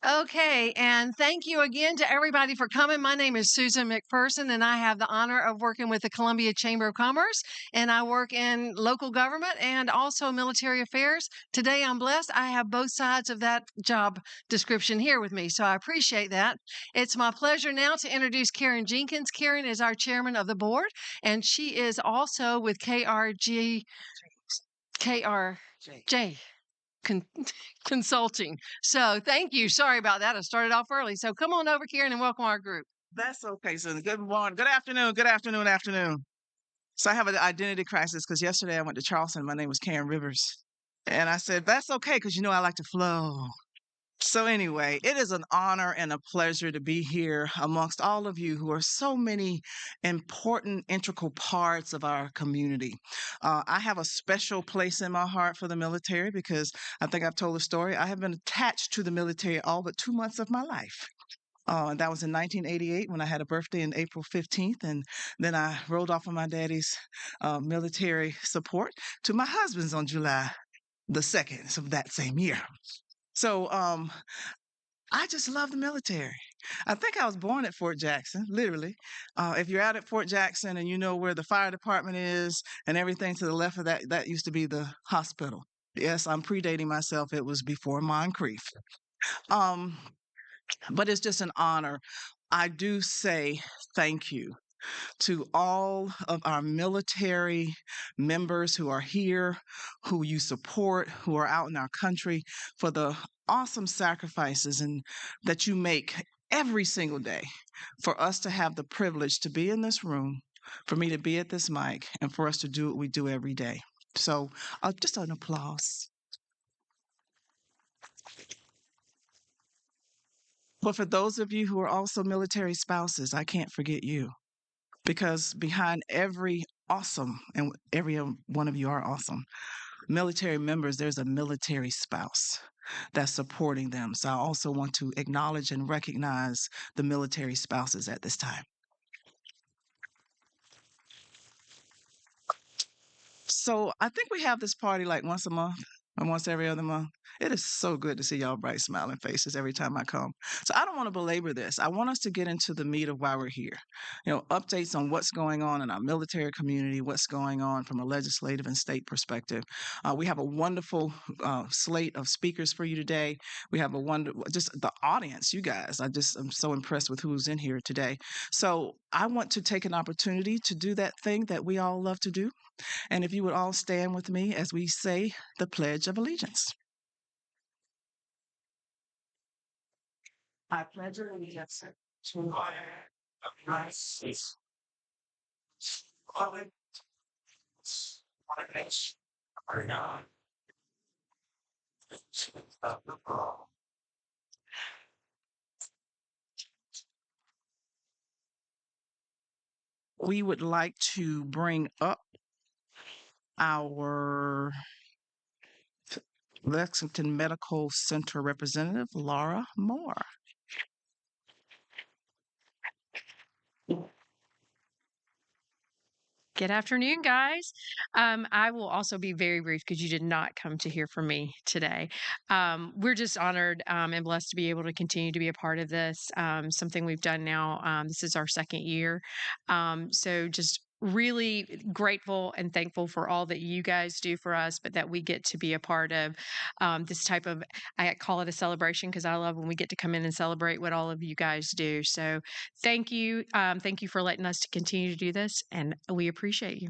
Okay, and thank you again to everybody for coming. My name is Susan McPherson, and I have the honor of working with the Columbia Chamber of Commerce, and I work in local government and also military affairs. Today, I'm blessed. I have both sides of that job description here with me, so I appreciate that. It's my pleasure now to introduce Karen Jenkins. Karen is our chairman of the board, and she is also with KRJ con- Consulting. So thank you. Sorry about that. I started off early. So come on over, Karen, and welcome our group. That's okay, Susan. Good morning. Good afternoon. Good afternoon. Afternoon. So I have an identity crisis because yesterday I went to Charleston. My name was Karen Rivers. And I said, that's okay because you know I like to flow. So anyway, it is an honor and a pleasure to be here amongst all of you who are so many important, integral parts of our community. I have a special place in my heart for the military because I think I've told the story. I have been attached to the military all but 2 months of my life. And that was in 1988 when I had a birthday in April 15th. And then I rolled off of my daddy's military support to my husband's on July the 2nd of that same year. So I just love the military. I think I was born at Fort Jackson, literally. If you're out at Fort Jackson and you know where the fire department is and everything to the left of that, that used to be the hospital. Yes, I'm predating myself. It was before Moncrief. Um, but it's just an honor. I do say thank you to all of our military members who are here, who you support, who are out in our country for the awesome sacrifices and that you make every single day for us to have the privilege to be in this room, for me to be at this mic, and for us to do what we do every day. So just an applause. But for those of you who are also military spouses, I can't forget you. Because behind every awesome, and every one of you are awesome, military members, there's a military spouse that's supporting them. So I also want to acknowledge and recognize the military spouses at this time. So I think we have this party like once a month or once every other month. It is so good to see y'all bright smiling faces every time I come. So I don't want to belabor this. I want us to get into the meat of why we're here. Updates on what's going on in our military community, what's going on from a legislative and state perspective. We have a wonderful slate of speakers for you today. We have just the audience, you guys. I'm so impressed with who's in here today. So I want to take an opportunity to do that thing that we all love to do. And if you would all stand with me as we say the Pledge of Allegiance. I pledge allegiance to the United States of America. We would like to bring up our Lexington Medical Center representative, Laura Moore. Good afternoon, guys. I will also be very brief because you did not come to hear from me today. We're just honored and blessed to be able to continue to be a part of this, something we've done now. This is our second year. So just really grateful and thankful for all that you guys do for us, but that we get to be a part of this type of, I call it a celebration because I love when we get to come in and celebrate what all of you guys do. So thank you. Thank you for letting us to continue to do this, and we appreciate you.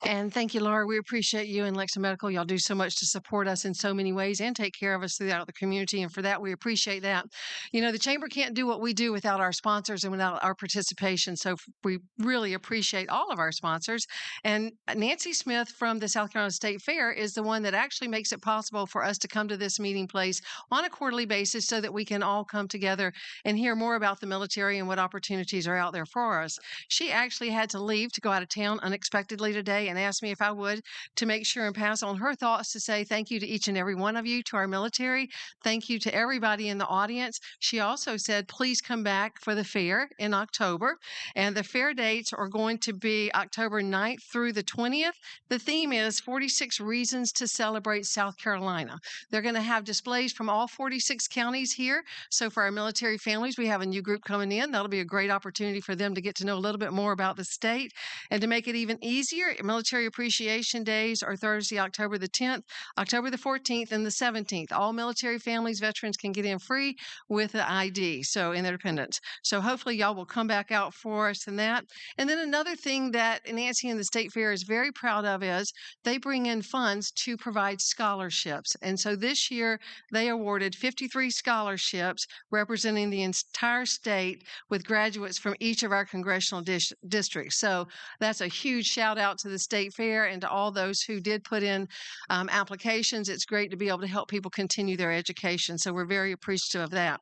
And thank you, Laura. We appreciate you and Lexa Medical. Y'all do so much to support us in so many ways and take care of us throughout the community. And for that, we appreciate that. The Chamber can't do what we do without our sponsors and without our participation. So we really appreciate all of our sponsors. And Nancy Smith from the South Carolina State Fair is the one that actually makes it possible for us to come to this meeting place on a quarterly basis so that we can all come together and hear more about the military and what opportunities are out there for us. She actually had to leave to go out of town unexpectedly today and and asked me if I would to make sure and pass on her thoughts to say thank you to each and every one of you, to our military. Thank you to everybody in the audience. She also said, please come back for the fair in October. And the fair dates are going to be October 9th through the 20th. The theme is 46 Reasons to Celebrate South Carolina. They're going to have displays from all 46 counties here. So for our military families, we have a new group coming in. That'll be a great opportunity for them to get to know a little bit more about the state. And to make it even easier, Military Appreciation Days are Thursday, October the 10th, October the 14th, and the 17th. All military families, veterans can get in free with an ID, so in their dependents. So hopefully y'all will come back out for us in that. And then another thing that Nancy and the State Fair is very proud of is they bring in funds to provide scholarships. And so this year they awarded 53 scholarships representing the entire state with graduates from each of our congressional districts. So that's a huge shout out to the State Fair and to all those who did put in applications. It's great to be able to help people continue their education. So we're very appreciative of that.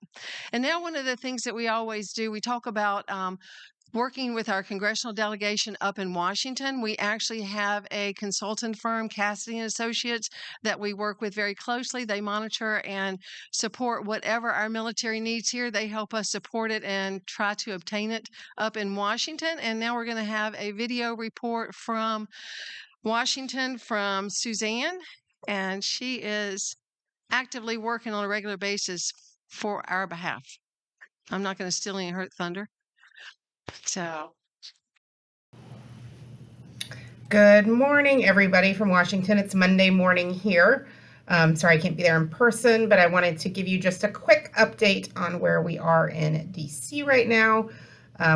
And now one of the things that we always do, we talk about working with our congressional delegation up in Washington. We actually have a consultant firm, Cassidy and Associates, that we work with very closely. They monitor and support whatever our military needs here. They help us support it and try to obtain it up in Washington. And now we're going to have a video report from Washington from Suzanne, and she is actively working on a regular basis for our behalf. I'm not going to steal any of her thunder. So, good morning, everybody from Washington. It's Monday morning here. Sorry I can't be there in person, but I wanted to give you just a quick update on where we are in DC right now.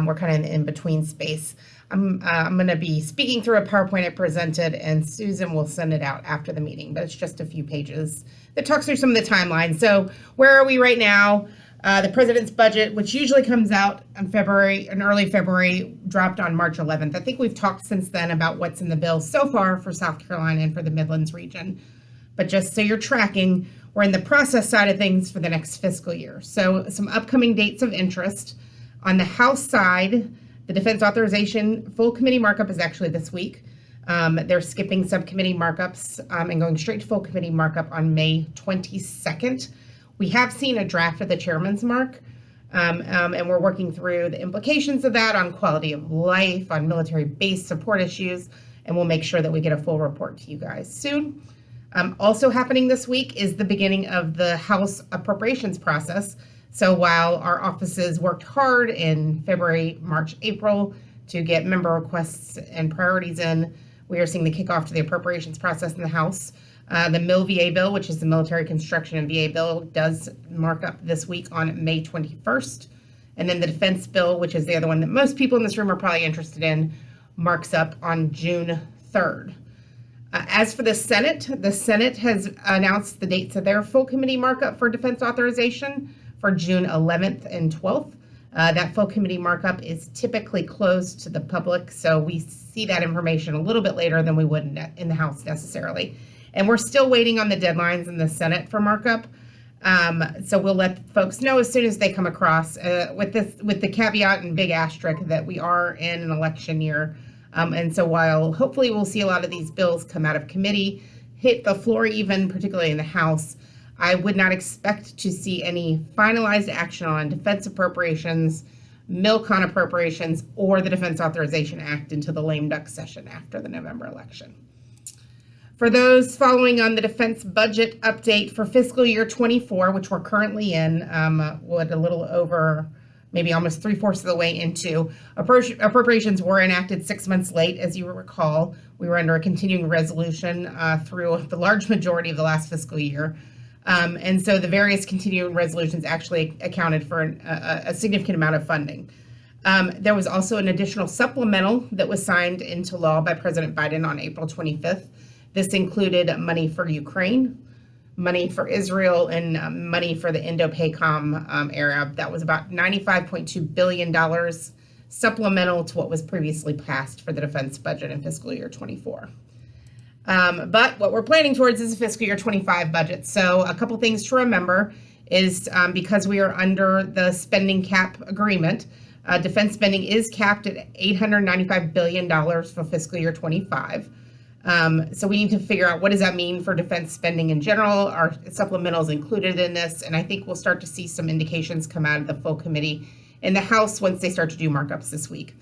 We're kind of in the in-between space. I'm going to be speaking through a PowerPoint I presented, and Susan will send it out after the meeting, but it's just a few pages that talks through some of the timelines. So where are we right now? The president's budget, which usually comes out in early February, dropped on March 11th. I think we've talked since then about what's in the bill so far for South Carolina and for the Midlands region. But just so you're tracking, we're in the process side of things for the next fiscal year. So some upcoming dates of interest. On the House side, the defense authorization full committee markup is actually this week. They're skipping subcommittee markups and going straight to full committee markup on May 22nd. We have seen a draft of the chairman's mark, and we're working through the implications of that on quality of life, on military base support issues, and we'll make sure that we get a full report to you guys soon. Also happening this week is the beginning of the House appropriations process. So while our offices worked hard in February, March, April to get member requests and priorities in, we are seeing the kickoff to the appropriations process in the House. The MIL VA bill, which is the military construction and VA bill, does mark up this week on May 21st. And then the defense bill, which is the other one that most people in this room are probably interested in, marks up on June 3rd. As for the Senate has announced the dates of their full committee markup for defense authorization for June 11th and 12th. That full committee markup is typically closed to the public, so we see that information a little bit later than we would in the House necessarily. And we're still waiting on the deadlines in the Senate for markup. So we'll let folks know as soon as they come across, with the caveat and big asterisk that we are in an election year. And so while hopefully we'll see a lot of these bills come out of committee, hit the floor even, particularly in the House, I would not expect to see any finalized action on defense appropriations, MILCON appropriations, or the Defense Authorization Act until the lame duck session after the November election. For those following on the defense budget update for fiscal year 24, which we're currently in, a little over, maybe almost 3/4 of the way into, appropriations were enacted 6 months late. As you recall, we were under a continuing resolution through the large majority of the last fiscal year. And so the various continuing resolutions actually accounted for a significant amount of funding. There was also an additional supplemental that was signed into law by President Biden on April 25th. This included money for Ukraine, money for Israel, and money for the Indo-PACOM area. That was about $95.2 billion supplemental to what was previously passed for the defense budget in fiscal year 24. But what we're planning towards is a fiscal year 25 budget. So a couple things to remember is because we are under the spending cap agreement, defense spending is capped at $895 billion for fiscal year 25. So we need to figure out what does that mean for defense spending in general. Are supplementals included in this? And I think we'll start to see some indications come out of the full committee in the House once they start to do markups this week.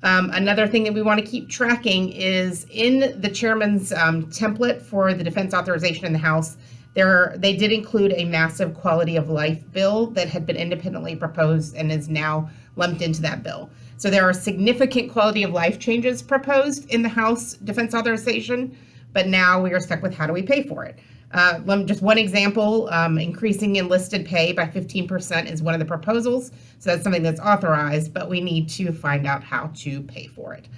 Another thing that we want to keep tracking is in the chairman's template for the defense authorization in the House, they did include a massive quality of life bill that had been independently proposed and is now lumped into that bill. So there are significant quality of life changes proposed in the House defense authorization, but now we are stuck with how do we pay for it? Just one example, increasing enlisted pay by 15% is one of the proposals. So that's something that's authorized, but we need to find out how to pay for it.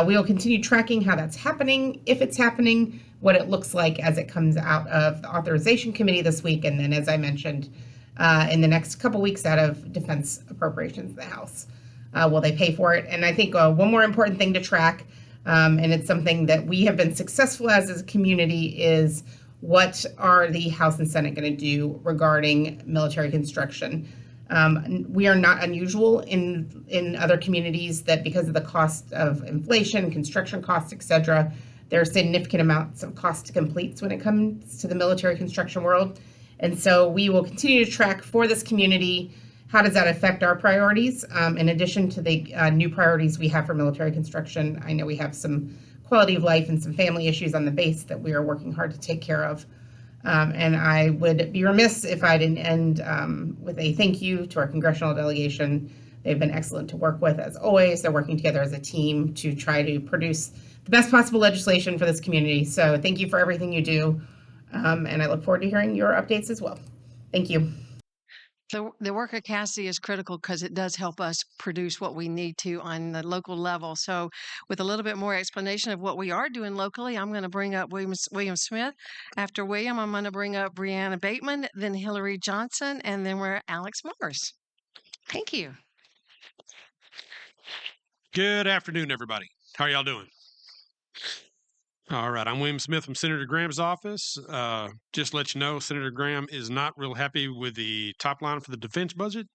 We will continue tracking how that's happening, if it's happening, what it looks like as it comes out of the authorization committee this week, and then, as I mentioned, in the next couple weeks out of defense appropriations in the House. Will they pay for it? And I think one more important thing to track, and it's something that we have been successful as a community, is what are the House and Senate going to do regarding military construction? We are not unusual in other communities that because of the cost of inflation, construction costs, et cetera, there are significant amounts of cost to complete when it comes to the military construction world. And so we will continue to track for this community, how does that affect our priorities? In addition to the new priorities we have for military construction, I know we have some quality of life and some family issues on the base that we are working hard to take care of. And I would be remiss if I didn't end with a thank you to our congressional delegation. They've been excellent to work with, as always. They're working together as a team to try to produce the best possible legislation for this community. So thank you for everything you do. And I look forward to hearing your updates as well. Thank you. The work of Cassie is critical because it does help us produce what we need to on the local level. So with a little bit more explanation of what we are doing locally, I'm going to bring up William Smith. After William, I'm going to bring up Brianna Bateman, then Hillary Johnson, and then we're Alex Morris. Thank you. Good afternoon, everybody. How are y'all doing? All right, I'm William Smith from Senator Graham's office. Just to let you know, Senator Graham is not real happy with the top line for the defense budget.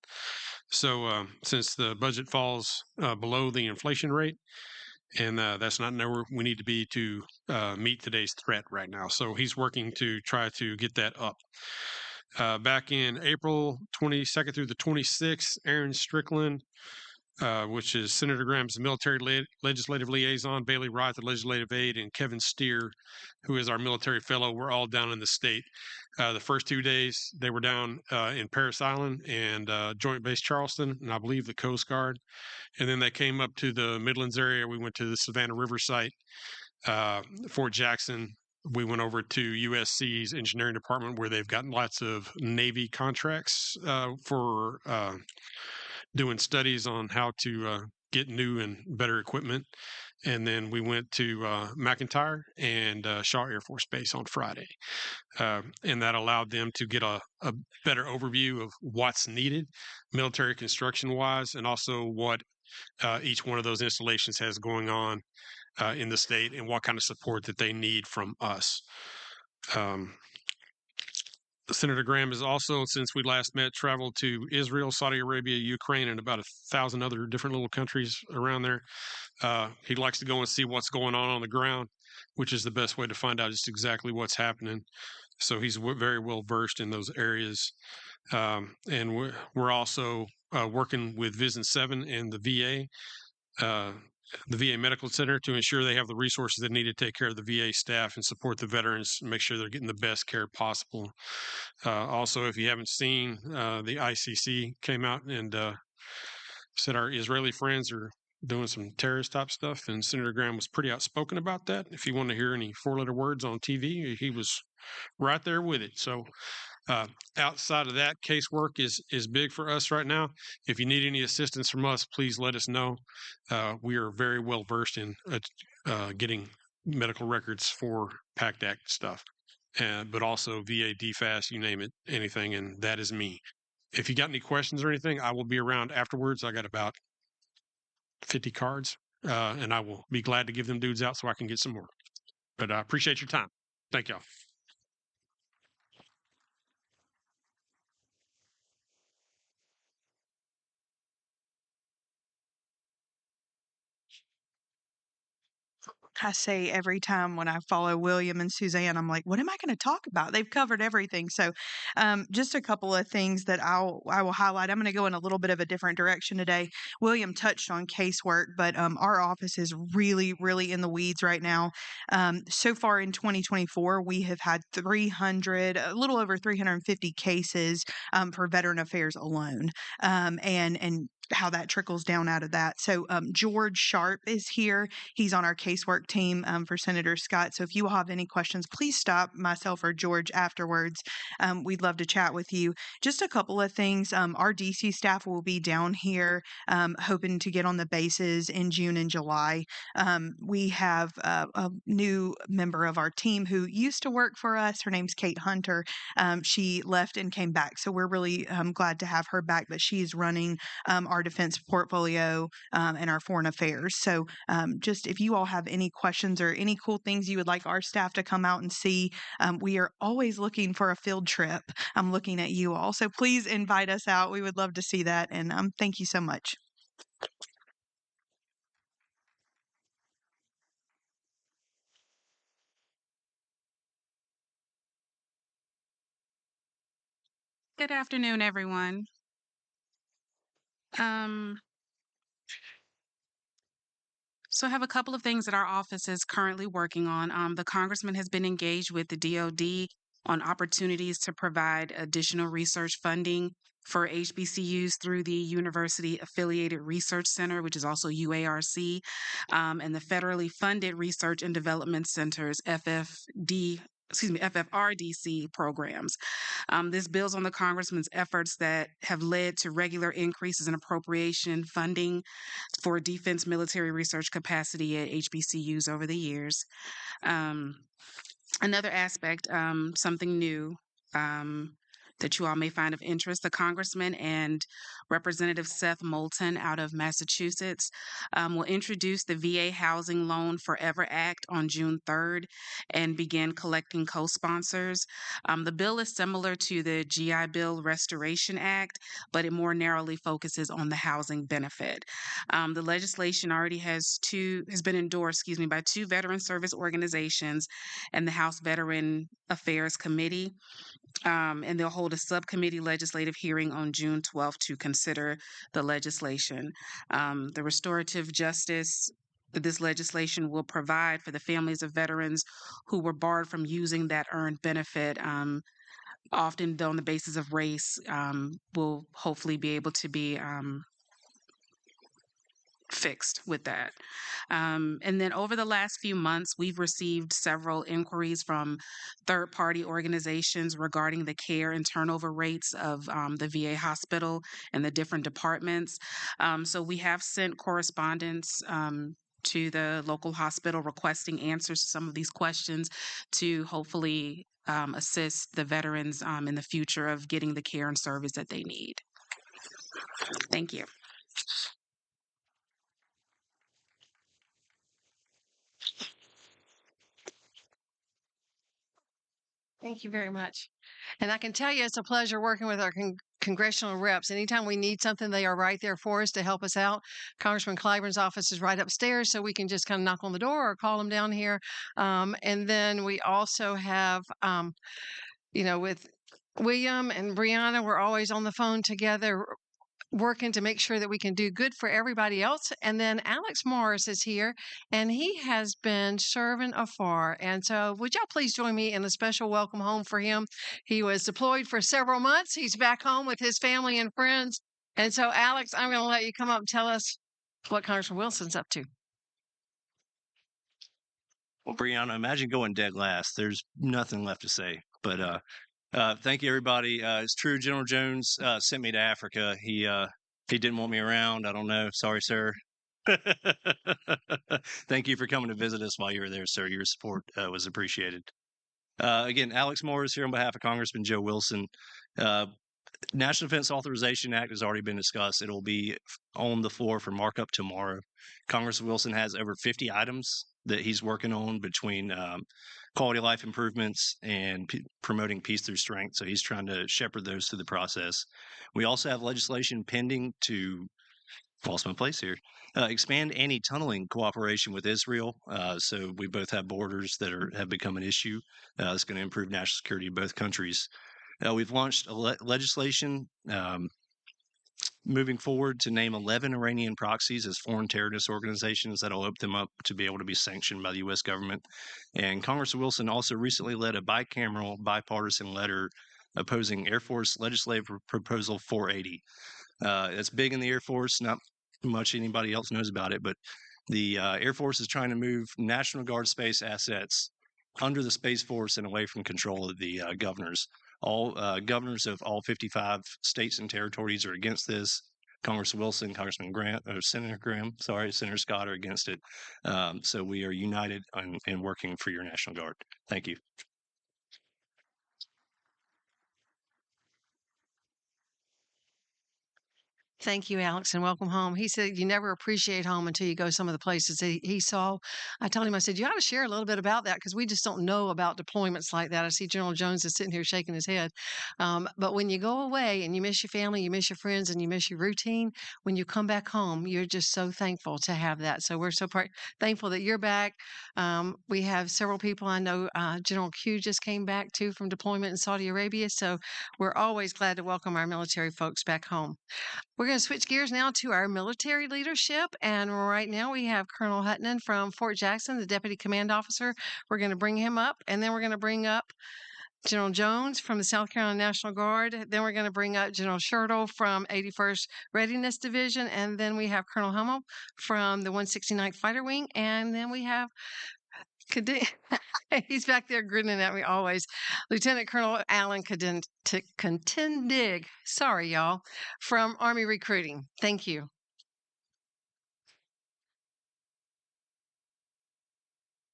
So since the budget falls below the inflation rate, and that's not where we need to be to meet today's threat right now. So he's working to try to get that up. Back in April 22nd through the 26th, Aaron Strickland, which is Senator Graham's military legislative liaison, Bailey Wright, the legislative aide, and Kevin Steer, who is our military fellow. We're all down in the state. The first 2 days, they were down in Parris Island and Joint Base Charleston, and I believe the Coast Guard. And then they came up to the Midlands area. We went to the Savannah River site, Fort Jackson. We went over to USC's engineering department where they've gotten lots of Navy contracts for doing studies on how to get new and better equipment. And then we went to McIntyre and Shaw Air Force Base on Friday. And that allowed them to get a better overview of what's needed military construction wise, and also what each one of those installations has going on in the state and what kind of support that they need from us. Senator Graham has also, since we last met, traveled to Israel, Saudi Arabia, Ukraine, and about 1,000 other different little countries around there. He likes to go and see what's going on the ground, which is the best way to find out just exactly what's happening. So he's very well versed in those areas. And we're also working with Vision 7 and the VA Medical Center to ensure they have the resources they need to take care of the VA staff and support the veterans and make sure they're getting the best care possible. Also, if you haven't seen, the ICC came out and said our Israeli friends are doing some terrorist type stuff, and Senator Graham was pretty outspoken about that. If you want to hear any four-letter words on TV, he was right there with it. So outside of that, casework is big for us right now. If you need any assistance from us, please let us know. We are very well versed in getting medical records for PACT Act stuff, but also VA, DFAS, you name it, anything, and that is me. If you got any questions or anything, I will be around afterwards. I got about 50 cards, and I will be glad to give them dudes out so I can get some more. But I appreciate your time. Thank y'all. I say every time when I follow William and Suzanne, I'm like, what am I going to talk about? They've covered everything. So, just a couple of things that I will highlight. I'm going to go in a little bit of a different direction today. William touched on casework, but our office is really, really in the weeds right now. So far in 2024, we have had a little over 350 cases for veteran affairs alone, and how that trickles down out of that. So George Sharp is here. He's on our casework team for Senator Scott. So if you all have any questions, please stop myself or George afterwards. We'd love to chat with you. Just a couple of things. Our DC staff will be down here hoping to get on the bases in June and July. We have a new member of our team who used to work for us. Her name's Kate Hunter. She left and came back. So we're really glad to have her back, but she is running our defense portfolio and our foreign affairs. So just if you all have any questions or any cool things you would like our staff to come out and see, we are always looking for a field trip. I'm looking at you all. So please invite us out. We would love to see that. And thank you so much. Good afternoon, everyone. So I have a couple of things that our office is currently working on. The congressman has been engaged with the DoD on opportunities to provide additional research funding for HBCUs through the University Affiliated Research Center, which is also UARC, and the federally funded Research and Development Centers, FFRDC programs. This builds on the congressman's efforts that have led to regular increases in appropriation funding for defense military research capacity at HBCUs over the years. Another aspect, something new that you all may find of interest, the congressman and Representative Seth Moulton out of Massachusetts will introduce the VA Housing Loan Forever Act on June 3rd and begin collecting co-sponsors. The bill is similar to the GI Bill Restoration Act, but it more narrowly focuses on the housing benefit. The legislation already has been endorsed, by two veteran service organizations and the House Veteran Affairs Committee. And they'll hold a subcommittee legislative hearing on June 12th to consider the legislation. The restorative justice that this legislation will provide for the families of veterans who were barred from using that earned benefit, often on the basis of race, will hopefully be able to be fixed with that. And then over the last few months, we've received several inquiries from third-party organizations regarding the care and turnover rates of the VA hospital and the different departments. So we have sent correspondence to the local hospital requesting answers to some of these questions to hopefully assist the veterans in the future of getting the care and service that they need. Thank you. Thank you very much. And I can tell you it's a pleasure working with our congressional reps. Anytime we need something, they are right there for us to help us out. Congressman Clyburn's office is right upstairs, so we can just kind of knock on the door or call them down here. And then we also have, with William and Brianna, we're always on the phone together working to make sure that we can do good for everybody else. And then Alex Morris is here, and he has been serving afar. And so would y'all please join me in a special welcome home for him? He was deployed for several months. He's back home with his family and friends. And so, Alex, I'm going to let you come up and tell us what Congressman Wilson's up to. Well, Brianna, imagine going dead last. There's nothing left to say. But thank you, everybody. It's true. General Jones sent me to Africa. He didn't want me around. I don't know. Sorry, sir. Thank you for coming to visit us while you were there, sir. Your support was appreciated. Again, Alex Moore is here on behalf of Congressman Joe Wilson. National Defense Authorization Act has already been discussed. It'll be on the floor for markup tomorrow. Congressman Wilson has over 50 items that he's working on between quality of life improvements and promoting peace through strength. So he's trying to shepherd those through the process. We also have legislation pending to False my place here. Expand anti-tunneling cooperation with Israel. So we both have borders that have become an issue. It's going to improve national security of both countries. We've launched legislation moving forward to name 11 Iranian proxies as foreign terrorist organizations that'll open them up to be able to be sanctioned by the U.S. government. And Congressman Wilson also recently led a bicameral bipartisan letter opposing Air Force Legislative Proposal 480. It's big in the Air Force, not much anybody else knows about it, but the Air Force is trying to move National Guard space assets under the Space Force and away from control of the governors. All governors of all 55 states and territories are against this. Congressman Wilson, Congressman Grant, or Senator Graham, sorry, Senator Scott are against it. So we are united in working for your National Guard. Thank you. Thank you, Alex, and welcome home. He said you never appreciate home until you go some of the places he saw. I told him, I said, you ought to share a little bit about that because we just don't know about deployments like that. I see General Jones is sitting here shaking his head. But when you go away and you miss your family, you miss your friends, and you miss your routine, when you come back home, you're just so thankful to have that. So we're so thankful that you're back. We have several people I know. General Q just came back, too, from deployment in Saudi Arabia. So we're always glad to welcome our military folks back home. We're going to switch gears now to our military leadership. And right now we have Colonel Hutton from Fort Jackson, the Deputy Command Officer. We're going to bring him up. And then we're going to bring up General Jones from the South Carolina National Guard. Then we're going to bring up General Schertle from 81st Readiness Division. And then we have Colonel Hummel from the 169th Fighter Wing. And then we have he's back there grinning at me always. Lieutenant Colonel Alan Contendig, sorry, y'all, from Army Recruiting. Thank you.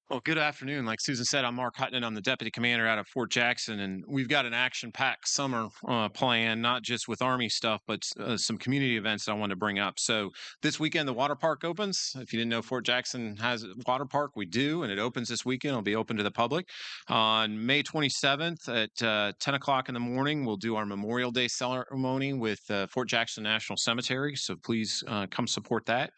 Well, good afternoon. Like Susan said, I'm Mark Hutton. I'm the Deputy Commander out of Fort Jackson, and we've got an action-packed summer plan, not just with Army stuff, but some community events I want to bring up. So this weekend, the water park opens. If you didn't know Fort Jackson has a water park, we do, and it opens this weekend. It'll be open to the public. On May 27th at 10 o'clock in the morning, we'll do our Memorial Day ceremony with Fort Jackson National Cemetery, so please come support that.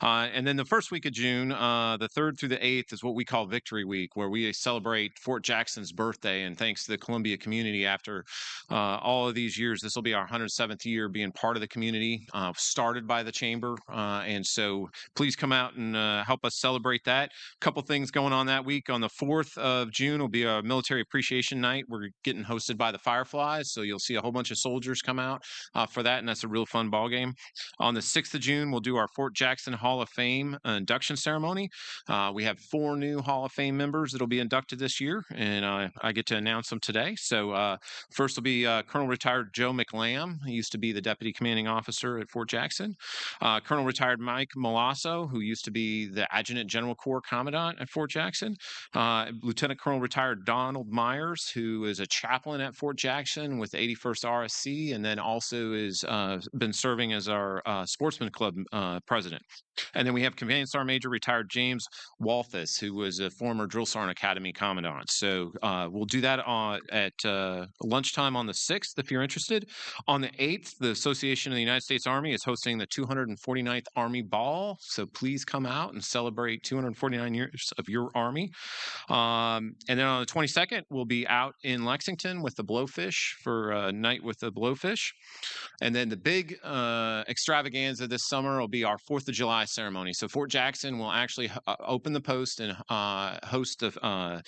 And then the first week of June, the 3rd through the 8th, is what we call Victory Week, where we celebrate Fort Jackson's birthday. And thanks to the Columbia community, after all of these years, this will be our 107th year being part of the community, started by the Chamber. And so please come out and help us celebrate that. A couple things going on that week. On the 4th of June will be a military appreciation night. We're getting hosted by the Fireflies, so you'll see a whole bunch of soldiers come out for that, and that's a real fun ball game. On the 6th of June, we'll do our Fort Jackson Hall of Fame induction ceremony. We have 4 new Hall of Fame members that'll be inducted this year, and I get to announce them today. So first will be Colonel Retired Joe McLam. He used to be the Deputy Commanding Officer at Fort Jackson. Colonel Retired Mike Malasso, who used to be the Adjutant General Corps Commandant at Fort Jackson. Lieutenant Colonel Retired Donald Myers, who is a chaplain at Fort Jackson with 81st RSC, and then also is been serving as our Sportsman Club president. And then we have Command Sergeant Major Retired James Walthus, who was a former Drill Sergeant Academy Commandant. So we'll do that at lunchtime on the 6th, if you're interested. On the 8th, the Association of the United States Army is hosting the 249th Army Ball. So please come out and celebrate 249 years of your Army. And then on the 22nd, we'll be out in Lexington with the Blowfish for a night with the Blowfish. And then the big extravaganza this summer will be our 4th of July ceremony. So Fort Jackson will actually open the post and host the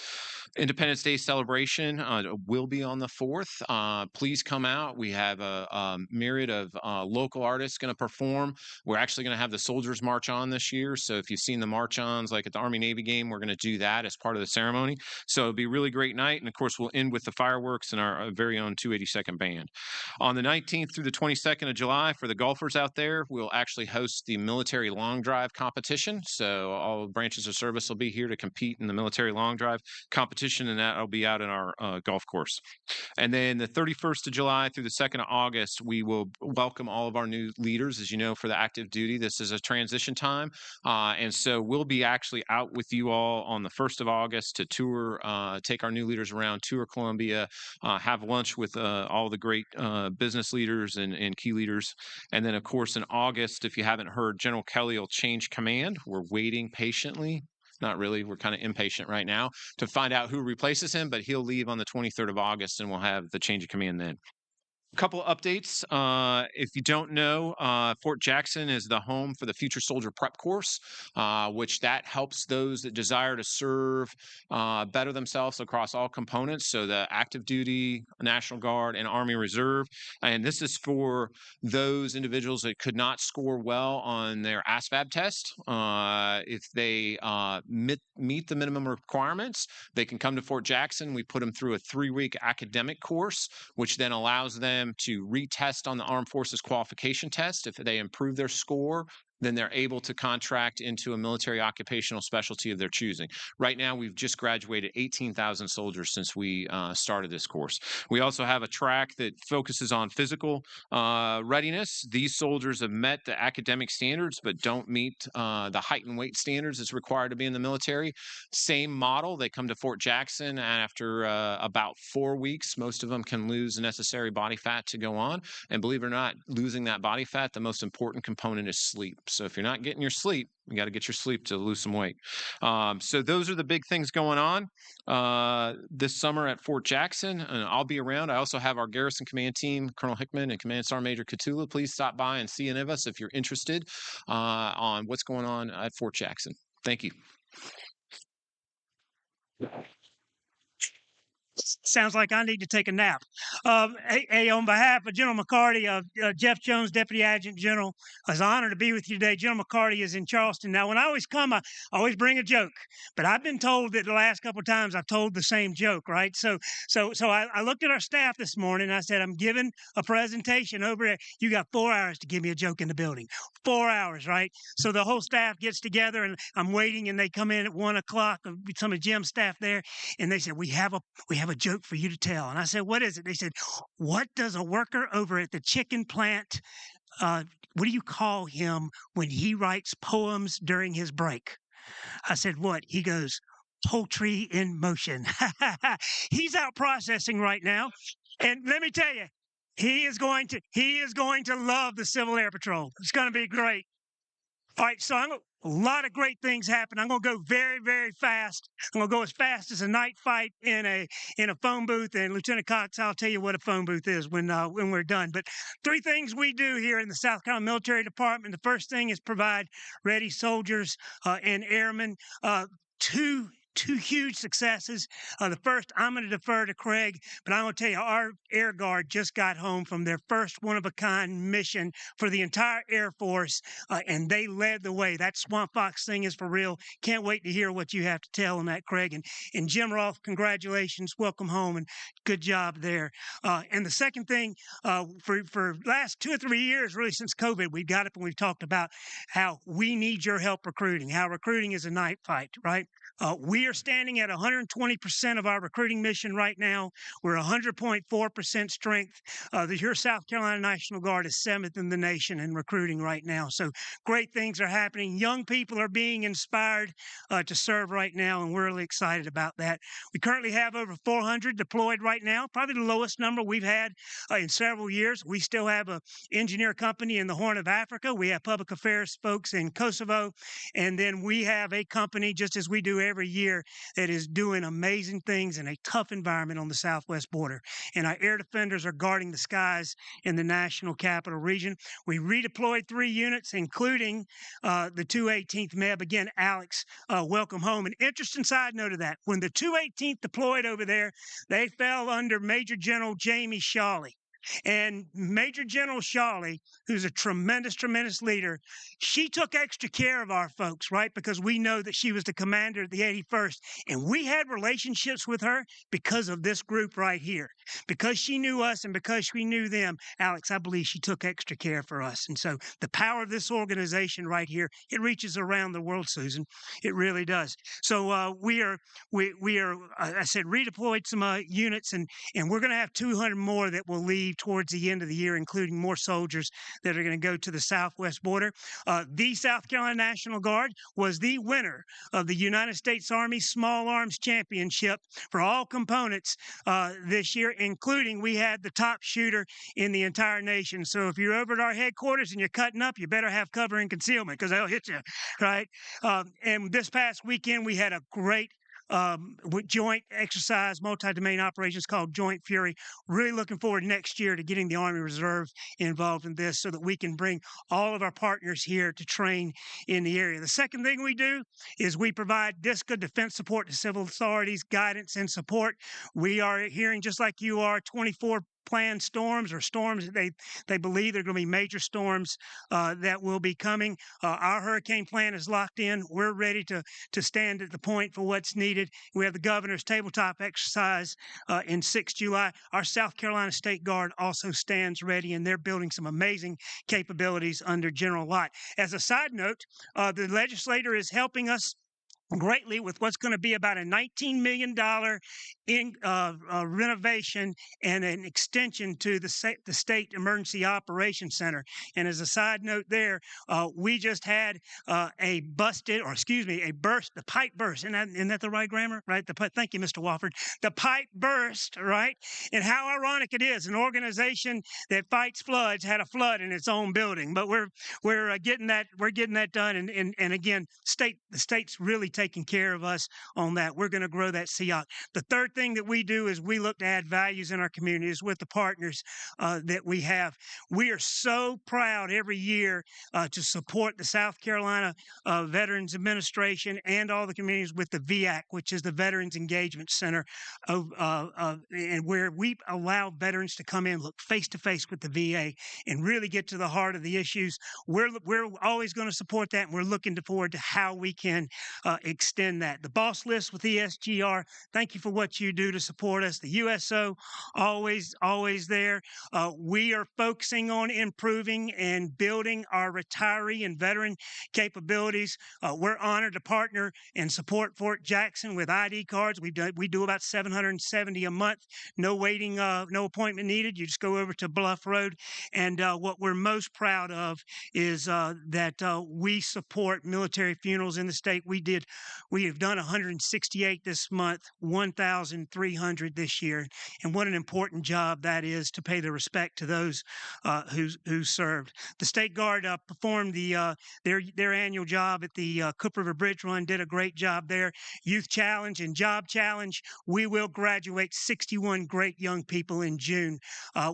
Independence Day celebration. Will be on the 4th. Please come out. We have a myriad of local artists going to perform. We're actually going to have the Soldiers March On this year. So if you've seen the march-ons like at the Army-Navy game, we're going to do that as part of the ceremony. So it'll be a really great night. And of course, we'll end with the fireworks and our very own 282nd Band. On the 19th through the 22nd of July, for the golfers out there, we'll actually host the military launch long drive competition. So all branches of service will be here to compete in the military long drive competition, and that'll be out in our golf course. And then the 31st of July through the 2nd of August, we will welcome all of our new leaders. As you know, for the active duty, this is a transition time. And so we'll be actually out with you all on the 1st of August to tour, take our new leaders around, tour Columbia, have lunch with all the great business leaders and key leaders. And then, of course, in August, if you haven't heard, General Kelly will change command. We're waiting patiently. Not really. We're kind of impatient right now to find out who replaces him, but he'll leave on the 23rd of August, and we'll have the change of command then. A couple of updates. If you don't know, Fort Jackson is the home for the Future Soldier Prep Course, which that helps those that desire to serve better themselves across all components. So the active duty, National Guard, and Army Reserve. And this is for those individuals that could not score well on their ASVAB test. If they meet the minimum requirements, they can come to Fort Jackson. We put them through a 3-week academic course, which then allows them to retest on the Armed Forces qualification test. If they improve their score, then they're able to contract into a military occupational specialty of their choosing. Right now, we've just graduated 18,000 soldiers since we started this course. We also have a track that focuses on physical readiness. These soldiers have met the academic standards, but don't meet the height and weight standards that's required to be in the military. Same model. They come to Fort Jackson, and after about 4 weeks, most of them can lose the necessary body fat to go on. And believe it or not, losing that body fat, the most important component is sleep. So if you're not getting your sleep, you got to get your sleep to lose some weight. So those are the big things going on this summer at Fort Jackson, and I'll be around. I also have our Garrison Command team, Colonel Hickman and Command Sergeant Major Catula. Please stop by and see any of us if you're interested on what's going on at Fort Jackson. Thank you. Sounds like I need to take a nap. Hey, on behalf of General McCarty, Jeff Jones, Deputy Adjutant General, it's an honor to be with you today. General McCarty is in Charleston. Now, when I always come, I always bring a joke, but I've been told that the last couple of times I've told the same joke, right? So I looked at our staff this morning. I said, I'm giving a presentation over there. You got 4 hours to give me a joke in the building. 4 hours, right? So the whole staff gets together, and I'm waiting, and they come in at 1 o'clock. Some of Jim's staff there, and they said, we have a joke for you to tell. And I said, what is it? They said, what does a worker over at the chicken plant, what do you call him when he writes poems during his break? I said, what? He goes, poultry in motion. He's out processing right now. And let me tell you, he is going to love the Civil Air Patrol. It's going to be great. All right, so a lot of great things happen. I'm going to go very, very fast. I'm going to go as fast as a night fight in a phone booth. And Lieutenant Cox, I'll tell you what a phone booth is when we're done. But 3 things we do here in the South Carolina Military Department. The first thing is provide ready soldiers and airmen. Two huge successes. The first, I'm going to defer to Craig, but I'm going to tell you, our Air Guard just got home from their first one-of-a-kind mission for the entire Air Force, and they led the way. That Swamp Fox thing is for real. Can't wait to hear what you have to tell on that, Craig. And Jim Rolfe, congratulations. Welcome home, and good job there. And the second thing, for last 2 or 3 years, really since COVID, we've got up and we've talked about how we need your help recruiting, how recruiting is a night fight, right? We are standing at 120% of our recruiting mission right now. We're 100.4% strength. Your South Carolina National Guard is 7th in the nation in recruiting right now. So great things are happening. Young people are being inspired to serve right now, and we're really excited about that. We currently have over 400 deployed right now, probably the lowest number we've had in several years. We still have an engineer company in the Horn of Africa. We have public affairs folks in Kosovo, and then we have a company, just as we do every year, that is doing amazing things in a tough environment on the southwest border. And our air defenders are guarding the skies in the national capital region. We redeployed 3 units, including the 218th MEB. Again, Alex, welcome home. An interesting side note of that, when the 218th deployed over there, they fell under Major General Jamie Shawley. And Major General Shawley, who's a tremendous, tremendous leader, she took extra care of our folks, right? Because we know that she was the commander of the 81st. And we had relationships with her because of this group right here. Because she knew us and because we knew them, Alex, I believe she took extra care for us. And so the power of this organization right here, it reaches around the world, Susan. It really does. So we are, I said, redeployed some units, and we're going to have 200 more that will leave towards the end of the year, including more soldiers that are going to go to the southwest border. The South Carolina National Guard was the winner of the United States Army Small Arms Championship for all components this year, including we had the top shooter in the entire nation. So if you're over at our headquarters and you're cutting up, you better have cover and concealment because they'll hit you, right? And this past weekend, we had a great joint exercise, multi-domain operations called Joint Fury. Really looking forward next year to getting the Army Reserve involved in this so that we can bring all of our partners here to train in the area. The second thing we do is we provide DISCA defense support to civil authorities, guidance and support. We are hearing, just like you are, 24 planned storms or storms that they believe they're going to be major storms that will be coming. Our hurricane plan is locked in. We're ready to stand at the point for what's needed. We have the governor's tabletop exercise in 6th July. Our South Carolina State Guard also stands ready, and they're building some amazing capabilities under General Lott. As a side note, the legislator is helping us greatly with what's going to be about a $19 million renovation and an extension to the State Emergency Operations Center. And as a side note there, we just had a burst, the pipe burst. Isn't that the right grammar? Right? Thank you, Mr. Wofford. The pipe burst, right? And how ironic it is. An organization that fights floods had a flood in its own building. But we're getting that done. And again, the state's really taking care of us on that. We're going to grow that SEOC. The third thing that we do is we look to add values in our communities with the partners that we have. We are so proud every year to support the South Carolina Veterans Administration and all the communities with the VAC, which is the Veterans Engagement Center, and where we allow veterans to come in, look face to face with the VA, and really get to the heart of the issues. We're always going to support that, and we're looking forward to how we can extend that. The boss list with ESGR, thank you for what you do to support us. The USO, always there. We are focusing on improving and building our retiree and veteran capabilities. We're honored to partner and support Fort Jackson with ID cards. We do about 770 a month. No waiting, no appointment needed. You just go over to Bluff Road. And what we're most proud of is that we support military funerals in the state. We have done 168 this month, 1,300 this year, and what an important job that is to pay the respect to those who served. The State Guard performed their annual job at the Cook River Bridge Run, did a great job there. Youth Challenge and Job Challenge, we will graduate 61 great young people in June,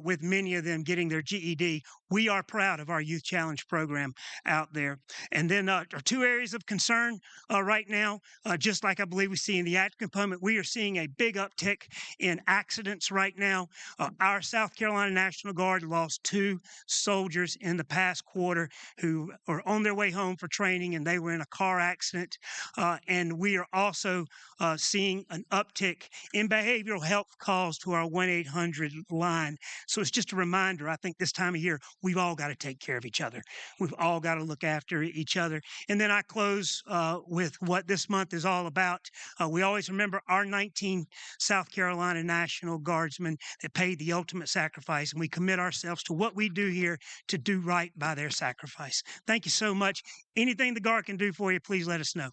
with many of them getting their GED. We are proud of our Youth Challenge program out there. And then our two areas of concern right now, just like I believe we see in the active component, we are seeing a big uptick in accidents right now. Our South Carolina National Guard lost 2 soldiers in the past quarter who are on their way home for training, and they were in a car accident. And we are also seeing an uptick in behavioral health calls to our 1-800 line. So it's just a reminder, I think this time of year, we've all got to take care of each other. We've all got to look after each other. And then I close with what this month is all about. We always remember our 19 South Carolina National Guardsmen that paid the ultimate sacrifice, and we commit ourselves to what we do here to do right by their sacrifice. Thank you so much. Anything the Guard can do for you, please let us know.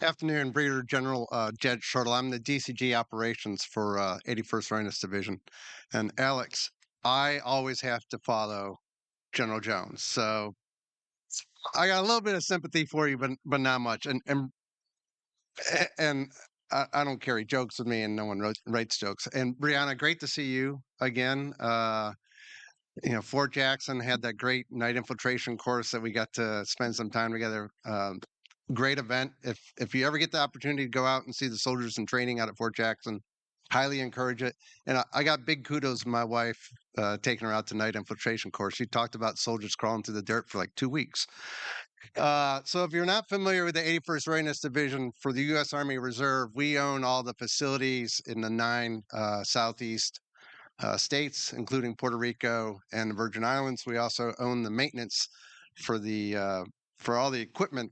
Afternoon, Brigadier General Jed Shortle. I'm the DCG operations for 81st Rhinus Division. And Alex, I always have to follow General Jones. So I got a little bit of sympathy for you, but not much. And I don't carry jokes with me, and no one writes jokes. And Brianna, great to see you again. Fort Jackson had that great night infiltration course that we got to spend some time together. great event. If you ever get the opportunity to go out and see the soldiers in training out at Fort Jackson, highly encourage it. And I got big kudos from my wife taking her out to night infiltration course. She talked about soldiers crawling through the dirt for like 2 weeks. So if you're not familiar with the 81st Readiness Division for the U.S. Army Reserve, we own all the facilities in the 9 southeast states, including Puerto Rico and the Virgin Islands. We also own the maintenance for the for all the equipment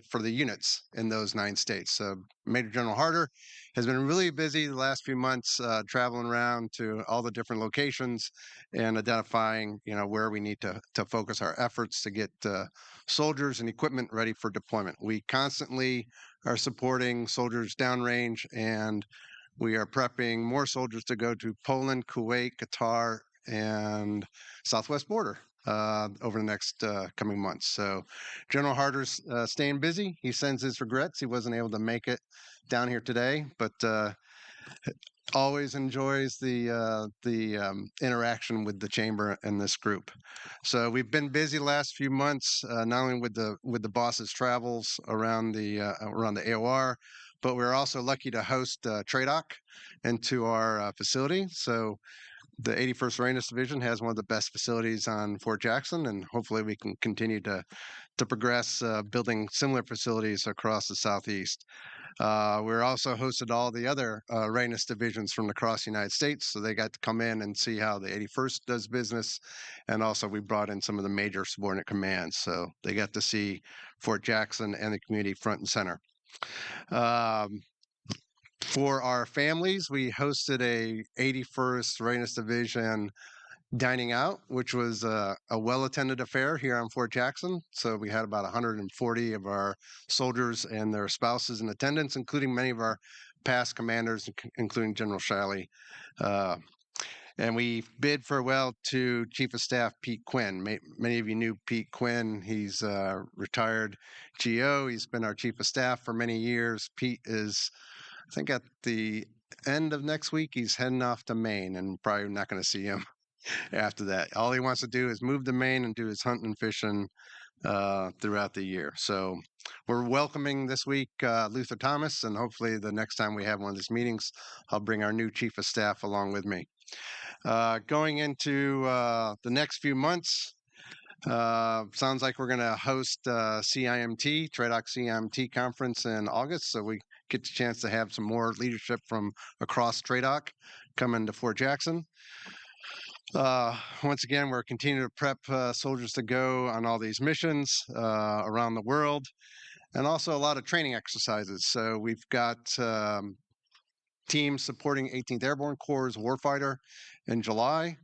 for the units in those 9 states. So Major General Harder has been really busy the last few months, traveling around to all the different locations and identifying, where we need to focus our efforts to get soldiers and equipment ready for deployment. We constantly are supporting soldiers downrange, and we are prepping more soldiers to go to Poland, Kuwait, Qatar, and Southwest border over the next coming months. So General Harder's staying busy. He sends his regrets. He wasn't able to make it down here today, but always enjoys the interaction with the chamber and this group. So we've been busy the last few months, not only with the boss's travels around the AOR, but we're also lucky to host TRADOC into our facility. So the 81st Readiness Division has one of the best facilities on Fort Jackson, and hopefully we can continue to progress building similar facilities across the Southeast. We're also hosted all the other readiness divisions from across the United States, so they got to come in and see how the 81st does business. And also we brought in some of the major subordinate commands, so they got to see Fort Jackson and the community front and center. For our families, we hosted a 81st Readiness Division dining out, which was a well-attended affair here on Fort Jackson. So we had about 140 of our soldiers and their spouses in attendance, including many of our past commanders, including General Shiley. And we bid farewell to Chief of Staff Pete Quinn. Many of you knew Pete Quinn. He's retired GO. He's been our Chief of Staff for many years. Pete is, I think, at the end of next week, he's heading off to Maine, and probably not going to see him after that. All he wants to do is move to Maine and do his hunting and fishing throughout the year. So we're welcoming this week Luther Thomas, and hopefully the next time we have one of these meetings, I'll bring our new Chief of Staff along with me. Going into the next few months, sounds like we're going to host CIMT, TRADOC CIMT conference in August, so we get the chance to have some more leadership from across TRADOC coming to Fort Jackson. Once again, we're continuing to prep soldiers to go on all these missions around the world, and also a lot of training exercises. So we've got teams supporting 18th Airborne Corps' Warfighter in July.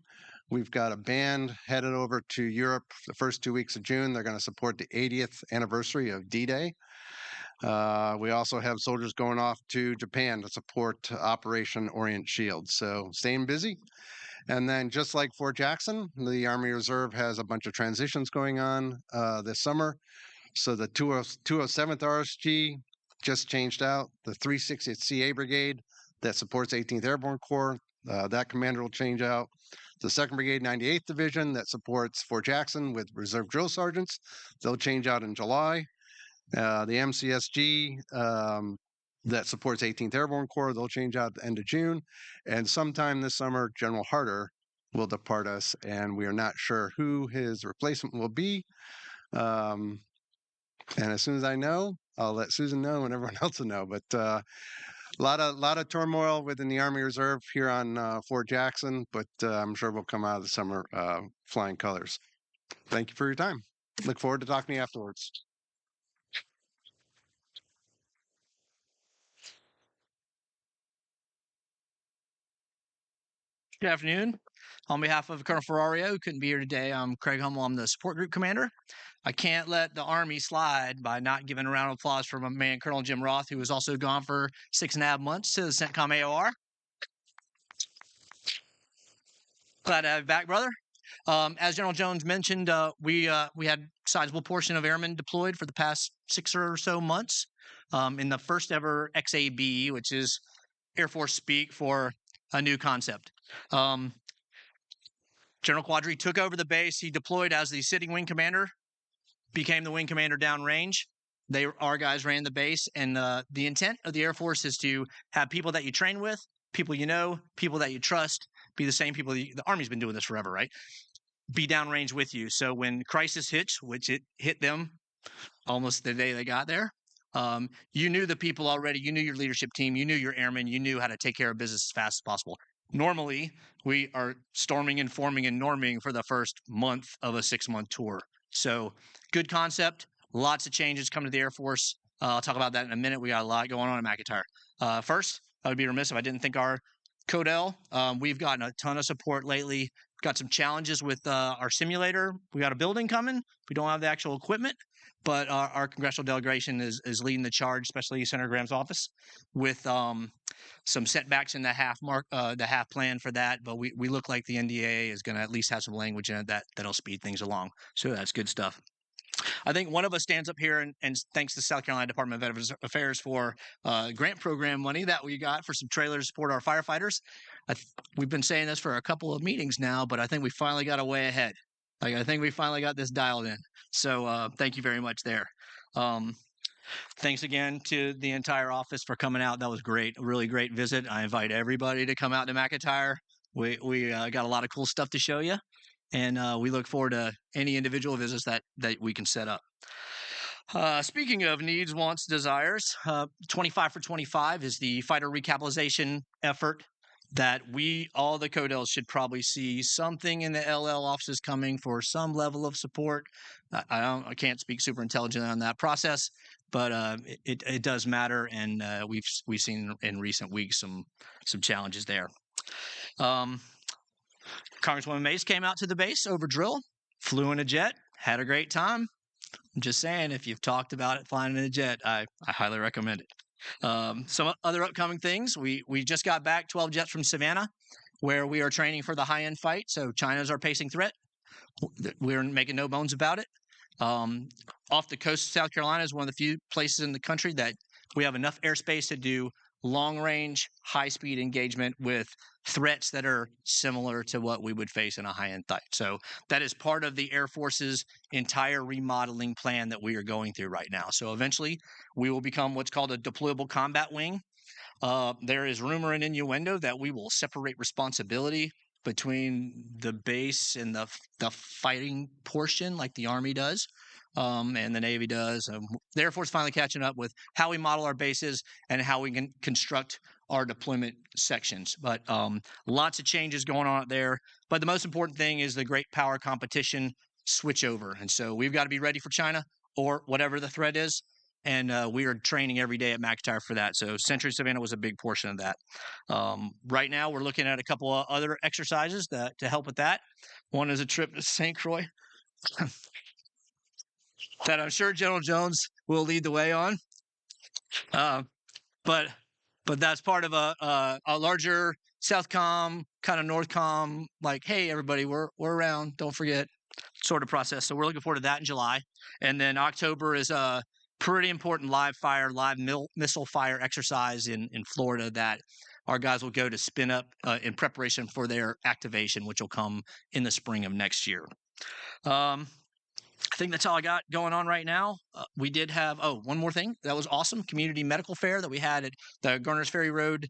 We've got a band headed over to Europe the first 2 weeks of June. They're going to support the 80th anniversary of D-Day. We also have soldiers going off to Japan to support Operation Orient Shield. So staying busy. And then just like Fort Jackson, the Army Reserve has a bunch of transitions going on this summer. So the 207th RSG just changed out. The 360th CA Brigade that supports 18th Airborne Corps, that commander will change out. The 2nd Brigade 98th Division that supports Fort Jackson with Reserve Drill Sergeants, they'll change out in July. The MCSG that supports 18th Airborne Corps, they'll change out at the end of June. And sometime this summer, General Harder will depart us, and we are not sure who his replacement will be. And as soon as I know, I'll let Susan know and everyone else will know. But a lot of turmoil within the Army Reserve here on Fort Jackson, but I'm sure we'll come out of the summer flying colors. Thank you for your time. Look forward to talking to you afterwards. Good afternoon. On behalf of Colonel Ferrario, who couldn't be here today, I'm Craig Hummel. I'm the support group commander. I can't let the Army slide by not giving a round of applause for my man, Colonel Jim Roth, who was also gone for 6.5 months to the CENTCOM AOR. Glad to have you back, brother. As General Jones mentioned, we had a sizable portion of airmen deployed for the past 6 or so months in the first ever XAB, which is Air Force speak for a new concept. General Quadri took over the base. He deployed as the sitting wing commander, became the wing commander downrange. our guys ran the base, and the intent of the Air Force is to have people that you train with, people you know, people that you trust, be the same people. The Army's been doing this forever, right? Be downrange with you. So when crisis hits, which it hit them almost the day they got there, you knew the people already. You knew your leadership team. You knew your airmen. You knew how to take care of business as fast as possible. Normally, we are storming and forming and norming for the first month of a 6-month tour. So good concept. Lots of changes coming to the Air Force. I'll talk about that in a minute. We got a lot going on in McIntyre. First, I would be remiss if I didn't thank our Codel. We've gotten a ton of support lately. Got some challenges with our simulator. We got a building coming. We don't have the actual equipment, but our congressional delegation is leading the charge, especially Senator Graham's office, with some setbacks in the half plan for that. But we look like the NDAA is going to at least have some language in it that'll speed things along. So that's good stuff. I think one of us stands up here and thanks the South Carolina Department of Veterans Affairs for grant program money that we got for some trailers to support our firefighters. We've been saying this for a couple of meetings now, but I think we finally got a way ahead. Like, I think we finally got this dialed in. So thank you very much there. Thanks again to the entire office for coming out. That was great. A really great visit. I invite everybody to come out to McIntyre. We got a lot of cool stuff to show you. And we look forward to any individual visits that we can set up. Speaking of needs, wants, desires, 25 for 25 is the fighter recapitalization effort that all the Codels should probably see something in the LL offices coming for some level of support. I can't speak super intelligently on that process, but it does matter, and we've seen in recent weeks some challenges there. Congresswoman Mace came out to the base over drill, flew in a jet, had a great time. I'm just saying, if you've talked about it flying in a jet, I highly recommend it. Some other upcoming things. We just got back 12 jets from Savannah, where we are training for the high-end fight. So China's our pacing threat. We're making no bones about it. Off the coast of South Carolina is one of the few places in the country that we have enough airspace to do long-range, high-speed engagement with threats that are similar to what we would face in a high-end fight. So that is part of the Air Force's entire remodeling plan that we are going through right now. So eventually, we will become what's called a deployable combat wing. There is rumor and innuendo that we will separate responsibility between the base and the fighting portion, like the Army does. And the Navy does. The Air Force finally catching up with how we model our bases and how we can construct our deployment sections. But lots of changes going on out there. But the most important thing is the great power competition switchover. And so we've got to be ready for China or whatever the threat is. And we are training every day at McIntyre for that. So Century Savannah was a big portion of that. Right now, we're looking at a couple of other exercises to help with that. One is a trip to St. Croix. That I'm sure General Jones will lead the way on, but that's part of a larger Southcom kind of Northcom, like, hey everybody, we're around, don't forget, sort of process. So we're looking forward to that in July, and then October is a pretty important live missile fire exercise in Florida that our guys will go to spin up in preparation for their activation, which will come in the spring of next year. I think that's all I got going on right now. We did have, one more thing. That was awesome. Community medical fair that we had at the Garner's Ferry Road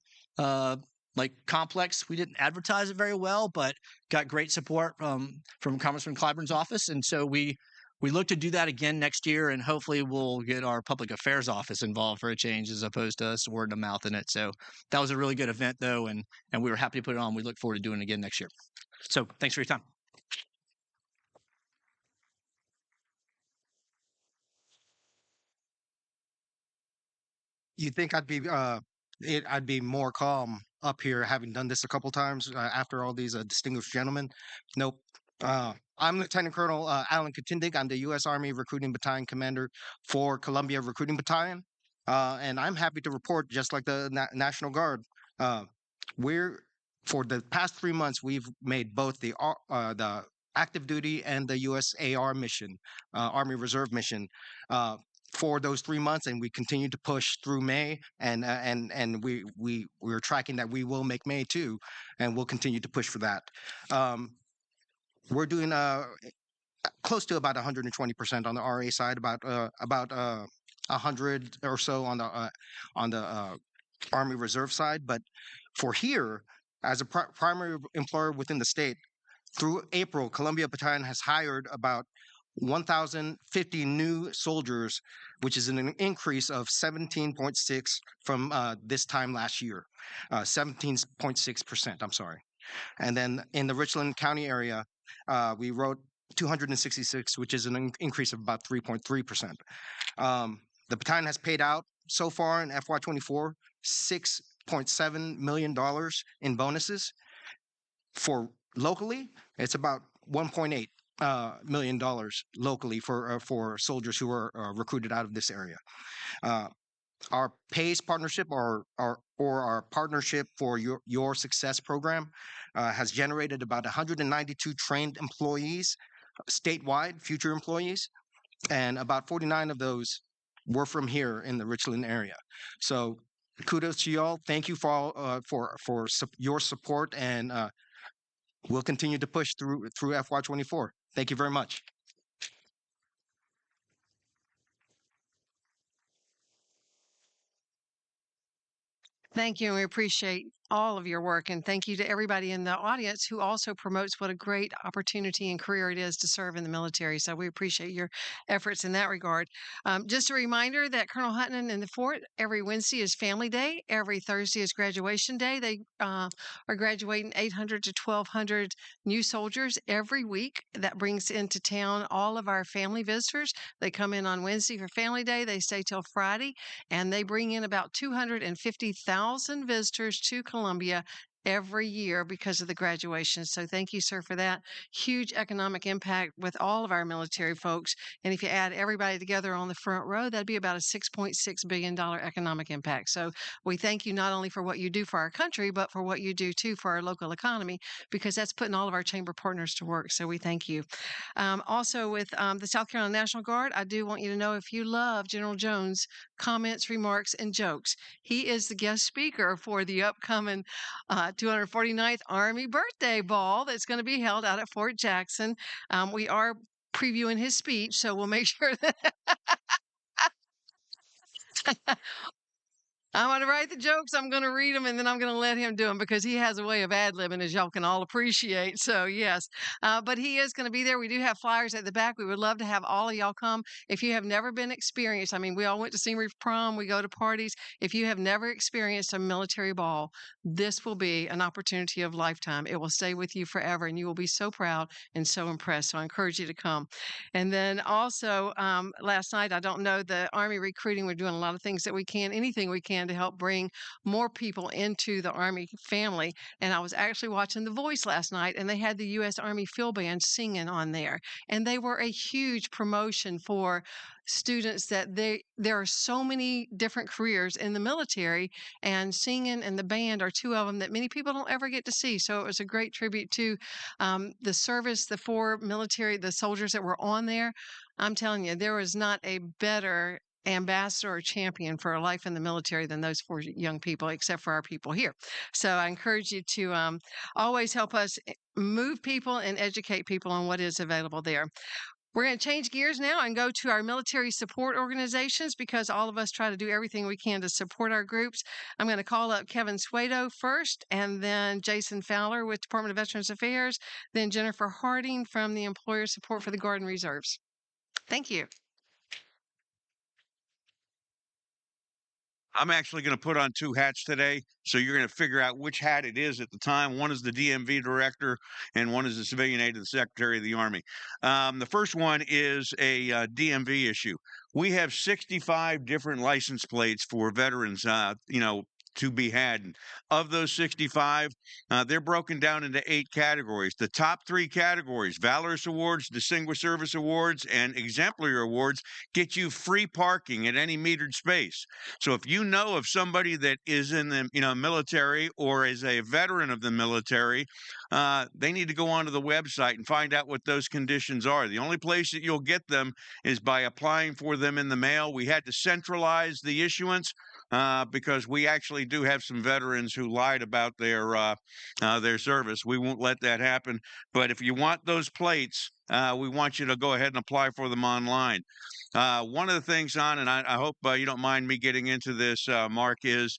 complex. We didn't advertise it very well, but got great support from Congressman Clyburn's office. And so we look to do that again next year, and hopefully we'll get our public affairs office involved for a change as opposed to us word of mouth in it. So that was a really good event, though, and we were happy to put it on. We look forward to doing it again next year. So thanks for your time. You'd think I'd be more calm up here, having done this a couple times after all these distinguished gentlemen. Nope. I'm Lieutenant Colonel Alan Katindig. I'm the U.S. Army Recruiting Battalion Commander for Columbia Recruiting Battalion, and I'm happy to report, just like the National Guard, for the past 3 months we've made both the active duty and the USAR mission, Army Reserve mission. For those 3 months, and we continue to push through May, and we're tracking that we will make May too, and we'll continue to push for that. We're doing close to about 120% on the RA side, about 100 or so on the Army Reserve side. But for here, as a primary employer within the state, through April, Columbia Battalion has hired about 1,050 new soldiers, which is an increase of 17.6 from this time last year, 17.6%. I'm sorry. And then in the Richland County area, we wrote 266, which is an increase of about 3.3%. The battalion has paid out so far in FY24 $6.7 million in bonuses. For locally, it's about $1.8 million locally for soldiers who are recruited out of this area. Our PACE partnership or our partnership for your success program has generated about 192 trained employees statewide, future employees, and about 49 of those were from here in the Richland area. So kudos to y'all. Thank you for your support, and we'll continue to push through FY24. Thank you very much. Thank you, and we appreciate all of your work. And thank you to everybody in the audience who also promotes what a great opportunity and career it is to serve in the military. So we appreciate your efforts in that regard. Just a reminder that Colonel Hutton in the fort, every Wednesday is Family Day. Every Thursday is Graduation Day. They are graduating 800 to 1,200 new soldiers every week. That brings into town all of our family visitors. They come in on Wednesday for Family Day. They stay till Friday, and they bring in about 250,000 visitors to Columbia every year because of the graduation. So thank you, sir, for that. Huge economic impact with all of our military folks. And if you add everybody together on the front row, that'd be about a $6.6 billion economic impact. So we thank you not only for what you do for our country, but for what you do too for our local economy, because that's putting all of our chamber partners to work. So we thank you. Also with the South Carolina National Guard, I do want you to know, if you love General Jones' comments, remarks, and jokes, he is the guest speaker for the upcoming 249th Army Birthday Ball that's going to be held out at Fort Jackson. We are previewing his speech, so we'll make sure that I'm going to write the jokes, I'm going to read them, and then I'm going to let him do them because he has a way of ad-libbing, as y'all can all appreciate. So, yes. But he is going to be there. We do have flyers at the back. We would love to have all of y'all come. If you have never been experienced, I mean, we all went to senior prom, we go to parties. If you have never experienced a military ball, this will be an opportunity of lifetime. It will stay with you forever, and you will be so proud and so impressed. So I encourage you to come. And then also, last night, I don't know, the Army recruiting, we're doing a lot of things that we can, anything we can to help bring more people into the Army family. And I was actually watching The Voice last night, and they had the U.S. Army Field Band singing on there. And they were a huge promotion for students that there are so many different careers in the military, and singing and the band are two of them that many people don't ever get to see. So it was a great tribute to the service, the four military, the soldiers that were on there. I'm telling you, there was not a better ambassador or champion for a life in the military than those four young people, except for our people here. So I encourage you to always help us move people and educate people on what is available there. We're going to change gears now and go to our military support organizations, because all of us try to do everything we can to support our groups. I'm going to call up Kevin Suedo first, and then Jason Fowler with Department of Veterans Affairs, then Jennifer Harding from the Employer Support for the Guard and Reserves. Thank you. I'm actually going to put on two hats today, so you're going to figure out which hat it is at the time. One is the DMV director, and one is the civilian aide to the Secretary of the Army. The first one is a DMV issue. We have 65 different license plates for veterans, to be had. And of those 65, they're broken down into 8 categories. The top 3 categories, Valorous Awards, Distinguished Service Awards, and Exemplary Awards, get you free parking at any metered space. So if you know of somebody that is in the military or is a veteran of the military, they need to go onto the website and find out what those conditions are. The only place that you'll get them is by applying for them in the mail. We had to centralize the issuance because we actually do have some veterans who lied about their service. We won't let that happen. But if you want those plates, we want you to go ahead and apply for them online. One of the things and I hope you don't mind me getting into this, Mark, is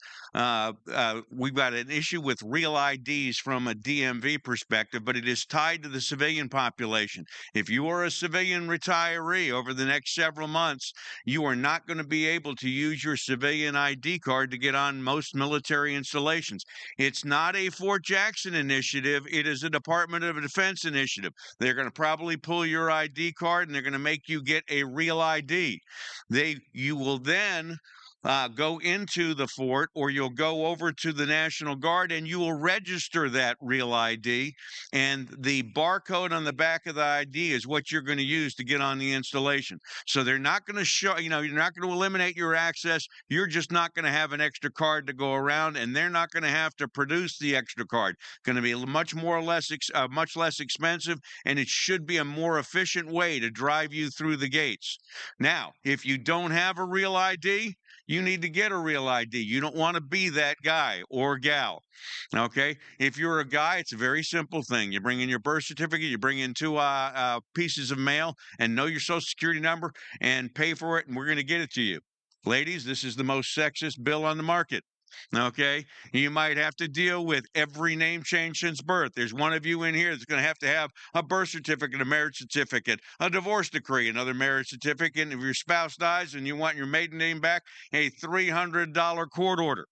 we've got an issue with real IDs from a DMV perspective, but it is tied to the civilian population. If you are a civilian retiree over the next several months, you are not going to be able to use your civilian ID card to get on most military installations. It's not a Fort Jackson initiative. It is a Department of Defense initiative. They're going to probably pull your ID card and they're going to make you get a real ID. You will then go into the fort, or you'll go over to the National Guard and you will register that real ID. And the barcode on the back of the ID is what you're going to use to get on the installation. So they're not going to show, you're not going to eliminate your access. You're just not going to have an extra card to go around, and they're not going to have to produce the extra card. Going to be much less expensive, and it should be a more efficient way to drive you through the gates. Now, if you don't have a real ID, you need to get a real ID. You don't want to be that guy or gal. Okay. If you're a guy, it's a very simple thing. You bring in your birth certificate, you bring in 2 pieces of mail, and know your social security number and pay for it, and we're going to get it to you. Ladies, this is the most sexist bill on the market. Okay, you might have to deal with every name change since birth. There's one of you in here that's going to have a birth certificate, a marriage certificate, a divorce decree, another marriage certificate. And if your spouse dies and you want your maiden name back, a $300 court order.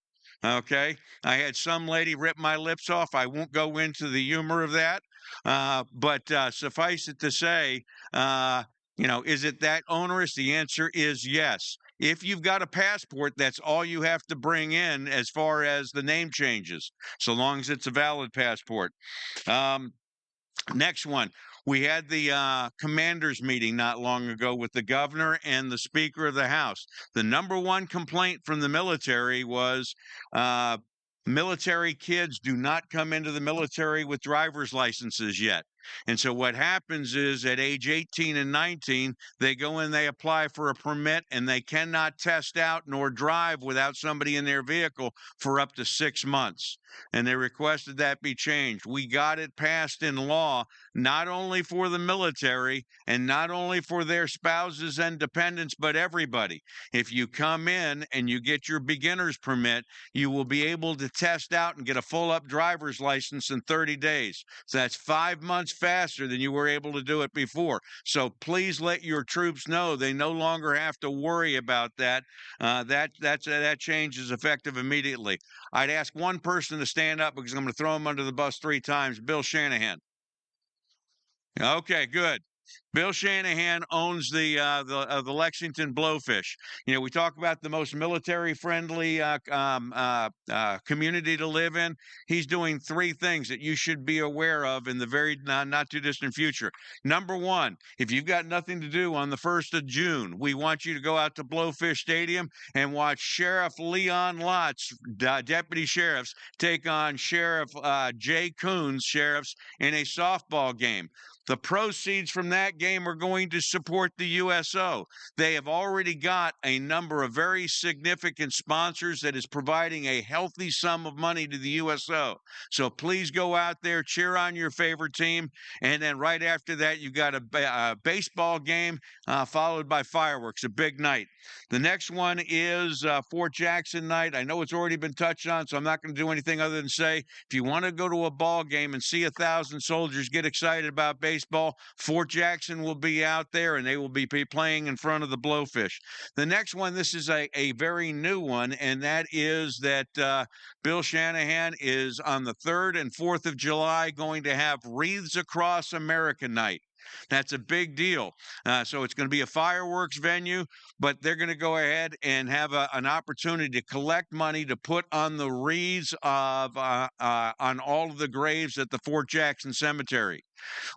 Okay, I had some lady rip my lips off. I won't go into the humor of that, but suffice it to say, is it that onerous? The answer is yes. If you've got a passport, that's all you have to bring in as far as the name changes, so long as it's a valid passport. Next one. We had the commanders meeting not long ago with the governor and the Speaker of the House. The number one complaint from the military was military kids do not come into the military with driver's licenses yet. And so what happens is at age 18 and 19, they go in, they apply for a permit, and they cannot test out nor drive without somebody in their vehicle for up to 6 months. And they requested that be changed. We got it passed in law, not only for the military and not only for their spouses and dependents, but everybody. If you come in and you get your beginner's permit, you will be able to test out and get a full-up driver's license in 30 days. So that's 5 months faster than you were able to do it before. So please let your troops know they no longer have to worry about that. That change is effective immediately. I'd ask one person to stand up because I'm going to throw him under the bus 3 times. Bill Shanahan. Okay, good. Bill Shanahan owns the Lexington Blowfish. We talk about the most military-friendly community to live in. He's doing 3 things that you should be aware of in the very not too distant future. Number 1, if you've got nothing to do on the 1st of June, we want you to go out to Blowfish Stadium and watch Sheriff Leon Lott's deputy sheriffs take on Sheriff Jay Coon's sheriffs in a softball game. The proceeds from that game are going to support the USO. They have already got a number of very significant sponsors that is providing a healthy sum of money to the USO. So please go out there, cheer on your favorite team, and then right after that, you've got a baseball game followed by fireworks, a big night. The next one is Fort Jackson night. I know it's already been touched on, so I'm not going to do anything other than say, if you want to go to a ball game and see 1,000 soldiers get excited about baseball, Fort Jackson will be out there, and they will be playing in front of the Blowfish. The next one, this is a very new one, and that is that Bill Shanahan is on the 3rd and 4th of July going to have Wreaths Across America night. That's a big deal. So it's going to be a fireworks venue, but they're going to go ahead and have an opportunity to collect money to put on the wreaths on all of the graves at the Fort Jackson Cemetery.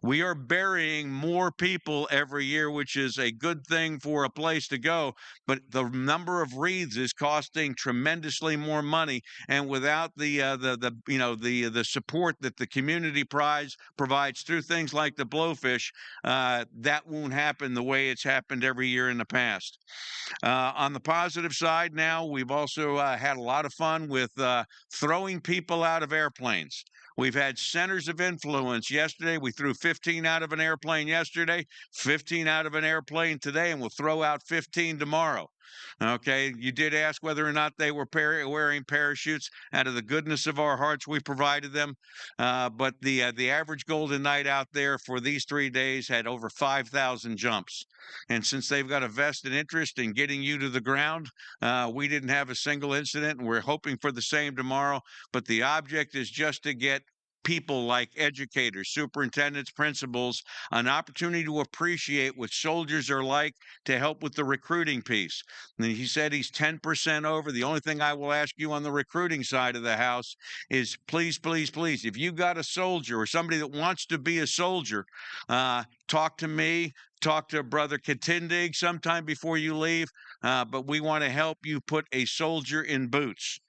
We are burying more people every year, which is a good thing for a place to go, but the number of wreaths is costing tremendously more money, and without the support that the community provides through things like the Blowfish, that won't happen the way it's happened every year in the past. On the positive side now, we've also had a lot of fun with throwing people out of airplanes. We've had centers of influence. Yesterday, we threw 15 out of an airplane yesterday, 15 out of an airplane today, and we'll throw out 15 tomorrow. Okay, you did ask whether or not they were wearing parachutes. Out of the goodness of our hearts, we provided them. But the average Golden Knight out there for these 3 days had over 5,000 jumps. And since they've got a vested interest in getting you to the ground, we didn't have a single incident, and we're hoping for the same tomorrow. But the object is just to get people like educators, superintendents, principals, an opportunity to appreciate what soldiers are like to help with the recruiting piece. And he said he's 10% over. The only thing I will ask you on the recruiting side of the house is please, please, please, if you've got a soldier or somebody that wants to be a soldier, talk to me. Talk to Brother Katindig sometime before you leave, but we want to help you put a soldier in boots.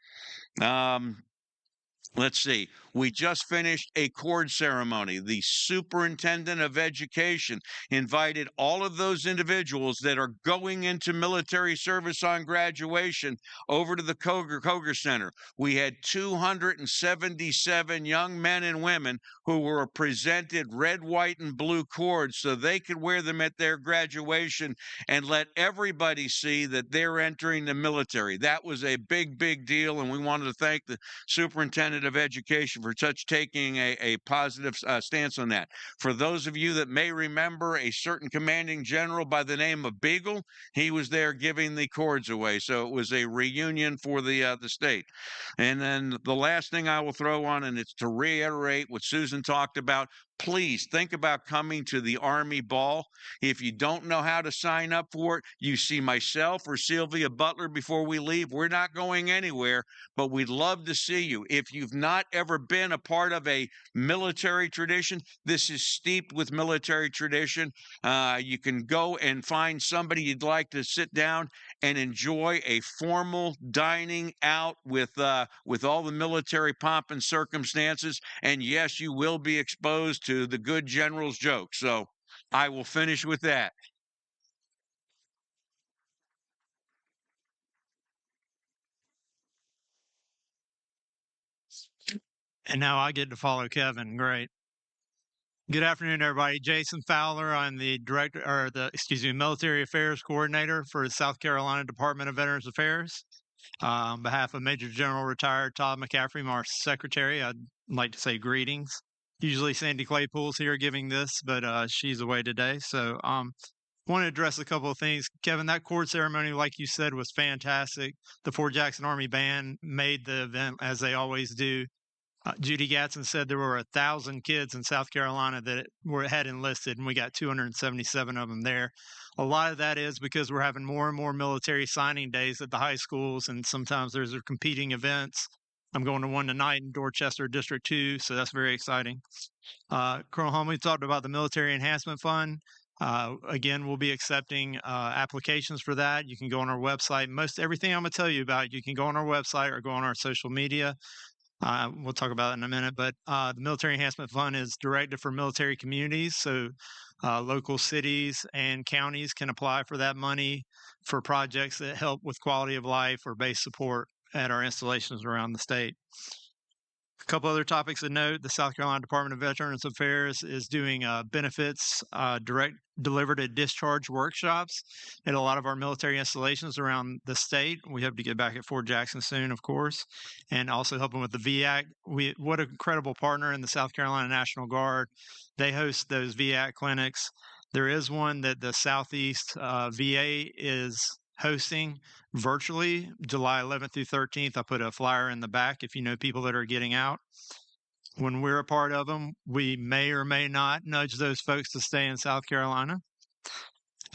Let's see. We just finished a cord ceremony. The superintendent of education invited all of those individuals that are going into military service on graduation over to the Koger Center. We had 277 young men and women who were presented red, white, and blue cords so they could wear them at their graduation and let everybody see that they're entering the military. That was a big, big deal, and we wanted to thank the superintendent of education for taking a positive stance on that. For those of you that may remember a certain commanding general by the name of Beagle, he was there giving the cords away. So it was a reunion for the state. And then the last thing I will throw on, and it's to reiterate what Susan talked about, please think about coming to the Army Ball. If you don't know how to sign up for it, you see myself or Sylvia Butler before we leave. We're not going anywhere, but we'd love to see you. If you've not ever been a part of a military tradition, this is steeped with military tradition. You can go and find somebody you'd like to sit down and enjoy a formal dining out with all the military pomp and circumstances. And yes, you will be exposed to the good general's joke. So I will finish with that. And now I get to follow Kevin. Great. Good afternoon, everybody. Jason Fowler. I'm the Military Affairs Coordinator for the South Carolina Department of Veterans Affairs. On behalf of Major General Retired Todd McCaffrey, our Secretary, I'd like to say greetings. Usually Sandy Claypool's here giving this, but she's away today. So want to address a couple of things. Kevin, that cord ceremony, like you said, was fantastic. The Fort Jackson Army Band made the event, as they always do. Judy Gatson said there were 1,000 kids in South Carolina that had enlisted, and we got 277 of them there. A lot of that is because we're having more and more military signing days at the high schools, and sometimes there's competing events. I'm going to one tonight in Dorchester District 2, so that's very exciting. Colonel Homley talked about the Military Enhancement Fund. Again, we'll be accepting applications for that. You can go on our website. Most everything I'm going to tell you about, you can go on our website or go on our social media. We'll talk about it in a minute, but the Military Enhancement Fund is directed for military communities. So local cities and counties can apply for that money for projects that help with quality of life or base support at our installations around the state. A couple other topics to note: the South Carolina Department of Veterans Affairs is doing benefits direct delivered at discharge workshops at a lot of our military installations around the state. We hope to get back at Fort Jackson soon, of course, and also helping with the VAC. What an incredible partner in the South Carolina National Guard. They host those VAC clinics. There is one that the Southeast VA is hosting virtually July 11th through 13th. I put a flyer in the back if you know people that are getting out. When we're a part of them, we may or may not nudge those folks to stay in South Carolina.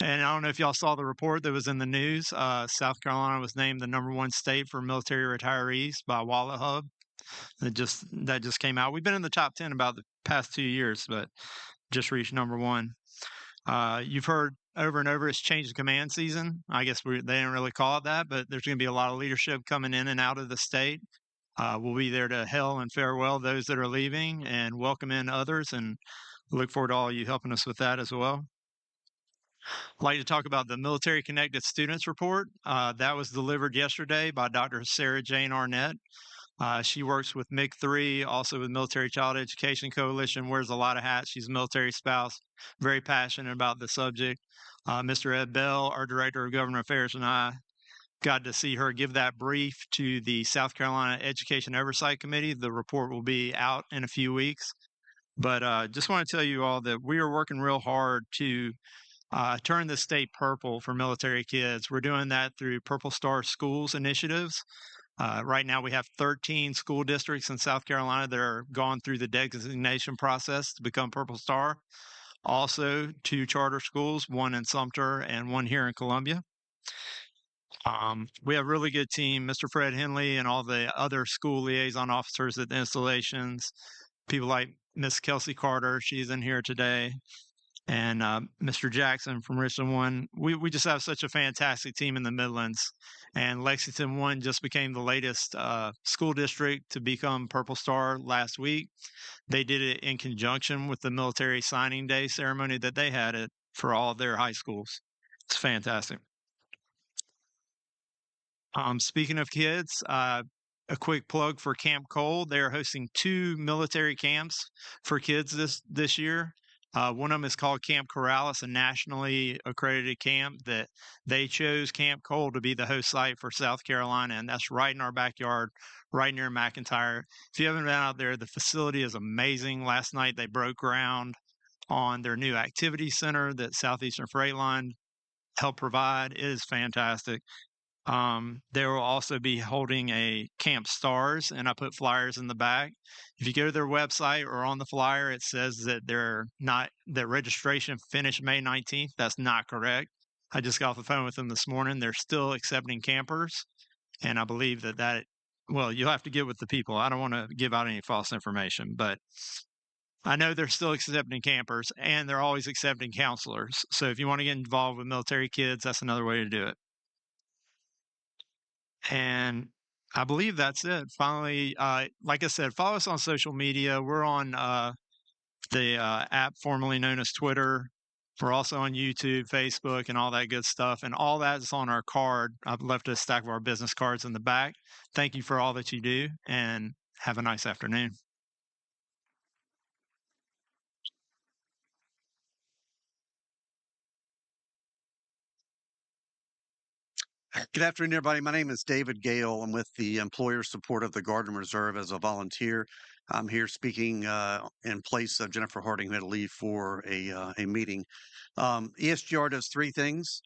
And I don't know if y'all saw the report that was in the news. South Carolina was named the #1 state for military retirees by Wallet Hub. That just came out. We've been in the top 10 about the past 2 years, but just reached #1. You've heard over and over it's change the command season. I guess they didn't really call it that, but there's going to be a lot of leadership coming in and out of the state. We'll be there to hail and farewell those that are leaving and welcome in others, and look forward to all you helping us with that as well. I'd like to talk about the Military Connected Students Report. That was delivered yesterday by Dr. Sarah Jane Arnett. She works with MIG-3, also with Military Child Education Coalition, wears a lot of hats. She's a military spouse, very passionate about the subject. Mr. Ed Bell, our Director of Government Affairs, and I got to see her give that brief to the South Carolina Education Oversight Committee. The report will be out in a few weeks. But just want to tell you all that we are working real hard to turn the state purple for military kids. We're doing that through Purple Star Schools initiatives. Right now, we have 13 school districts in South Carolina that are gone through the designation process to become Purple Star. Also, 2 charter schools, one in Sumter and one here in Columbia. We have a really good team, Mr. Fred Henley and all the other school liaison officers at the installations, people like Miss Kelsey Carter, she's in here today, and Mr. Jackson from Richland 1. We just have such a fantastic team in the Midlands, and Lexington 1 just became the latest school district to become Purple Star last week. They did it in conjunction with the military signing day ceremony that they had for all of their high schools. It's fantastic. Speaking of kids, a quick plug for Camp Cole. They're hosting 2 military camps for kids this year. One of them is called Camp Corrales, a nationally accredited camp that they chose Camp Cole to be the host site for South Carolina, and that's right in our backyard, right near McIntyre. If you haven't been out there, the facility is amazing. Last night they broke ground on their new activity center that Southeastern Freight Line helped provide. It is fantastic. They will also be holding a Camp Stars, and I put flyers in the back. If you go to their website or on the flyer, it says that that registration finished May 19th. That's not correct. I just got off the phone with them this morning. They're still accepting campers, and I believe well, you'll have to get with the people. I don't want to give out any false information, but I know they're still accepting campers, and they're always accepting counselors. So if you want to get involved with military kids, that's another way to do it. And I believe that's it. Finally, like I said, follow us on social media. We're on the app formerly known as Twitter. We're also on YouTube, Facebook, and all that good stuff. And all that is on our card. I've left a stack of our business cards in the back. Thank you for all that you do, and have a nice afternoon. Good afternoon, everybody. My name is David Gale. I'm with the Employer Support of the Guard and Reserve as a volunteer. I'm here speaking in place of Jennifer Harding, who had to leave for a meeting. ESGR does 3 things.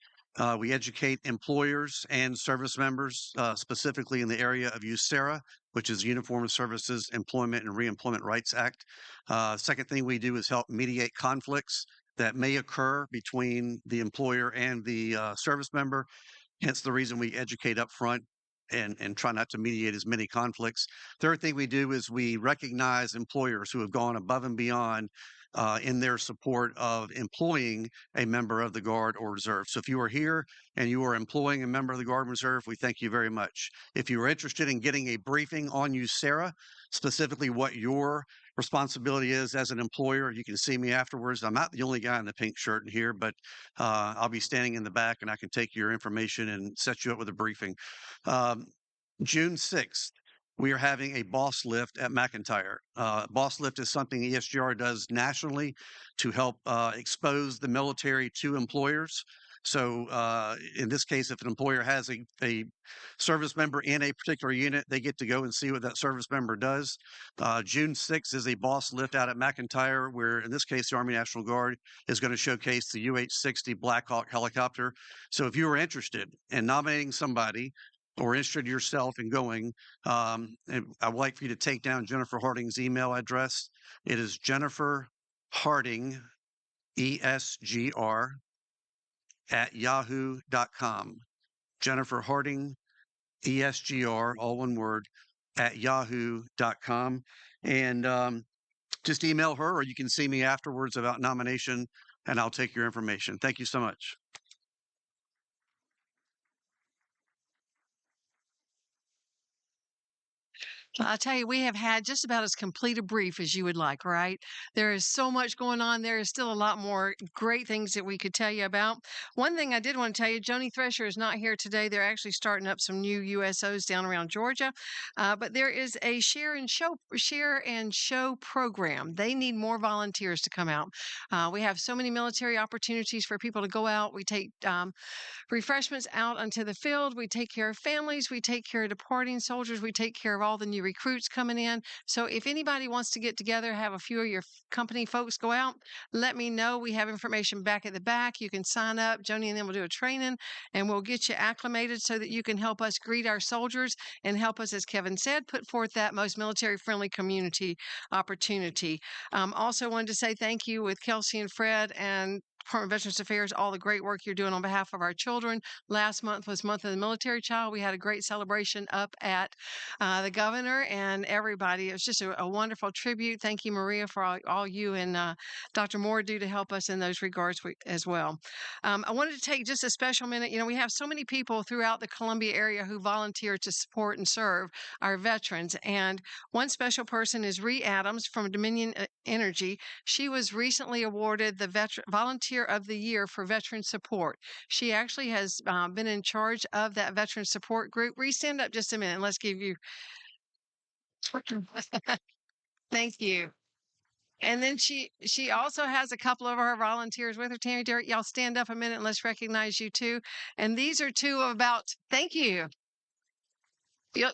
We educate employers and service members, specifically in the area of USERA, which is Uniformed Services Employment and Reemployment Rights Act. Second thing we do is help mediate conflicts that may occur between the employer and the service member. Hence the reason we educate up front and try not to mediate as many conflicts. Third thing we do is we recognize employers who have gone above and beyond in their support of employing a member of the Guard or Reserve. So if you are here and you are employing a member of the Guard and Reserve, we thank you very much. If you are interested in getting a briefing on USERA, specifically what your responsibility is as an employer, you can see me afterwards. I'm not the only guy in the pink shirt in here, but I'll be standing in the back and I can take your information and set you up with a briefing. June 6th, we are having a boss lift at McIntyre. Boss lift is something ESGR does nationally to help expose the military to employers. So in this case, if an employer has a service member in a particular unit, they get to go and see what that service member does. June 6th is a boss lift out at McIntyre, where in this case, the Army National Guard is going to showcase the UH-60 Black Hawk helicopter. So if you are interested in nominating somebody or interested yourself in going, I would like for you to take down Jennifer Harding's email address. It is Jennifer Harding, ESGR, at yahoo.com. Jennifer Harding, ESGR, all one word, at yahoo.com. And just email her, or you can see me afterwards about nomination, and I'll take your information. Thank you so much. I'll tell you, we have had just about as complete a brief as you would like, right? There is so much going on. There is still a lot more great things that we could tell you about. One thing I did want to tell you, Joni Thresher is not here today. They're actually starting up some new USOs down around Georgia. But there is a share and show program. They need more volunteers to come out. We have so many military opportunities for people to go out. We take refreshments out onto the field. We take care of families. We take care of departing soldiers. We take care of all the new recruits coming in. So if anybody wants to get together, have a few of your company folks go out, let me know. We have information back at the back. You can sign up. Joni and then will do a training and we'll get you acclimated so that you can help us greet our soldiers and help us, as Kevin said, put forth that most military friendly community opportunity. Also wanted to say thank you with Kelsey and Fred and Department of Veterans Affairs, all the great work you're doing on behalf of our children. Last month was Month of the Military Child. We had a great celebration up at the governor and everybody. It was just a wonderful tribute. Thank you, Maria, for all you and Dr. Moore do to help us in those regards as well. I wanted to take just a special minute. You know, we have so many people throughout the Columbia area who volunteer to support and serve our veterans. And one special person is Ree Adams from Dominion Energy. She was recently awarded the Volunteer of the Year for Veteran Support. She actually has been in charge of that veteran support group. Ree, stand up just a minute and let's give you. Thank you. And then she also has a couple of our volunteers with her. Tammy, Derek, y'all stand up a minute and let's recognize you too. And these are two of about, thank you.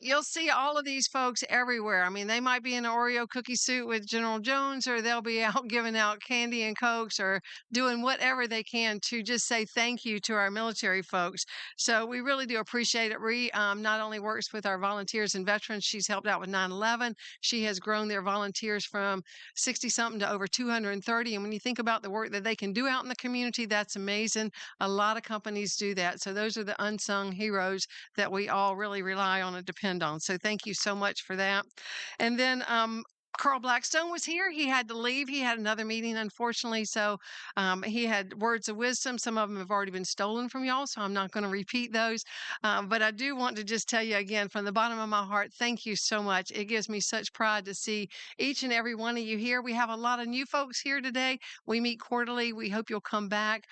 You'll see all of these folks everywhere. I mean, they might be in an Oreo cookie suit with General Jones, or they'll be out giving out candy and Cokes or doing whatever they can to just say thank you to our military folks. So we really do appreciate it. Ree not only works with our volunteers and veterans, she's helped out with 9/11. She has grown their volunteers from 60-something to over 230. And when you think about the work that they can do out in the community, that's amazing. A lot of companies do that. So those are the unsung heroes that we all really rely on and depend on. So thank you so much for that. And then Carl Blackstone was here. He had to leave. He had another meeting, unfortunately. So he had words of wisdom. Some of them have already been stolen from y'all, so I'm not going to repeat those. But I do want to just tell you again, from the bottom of my heart, thank you so much. It gives me such pride to see each and every one of you here. We have a lot of new folks here today. We meet quarterly. We hope you'll come back.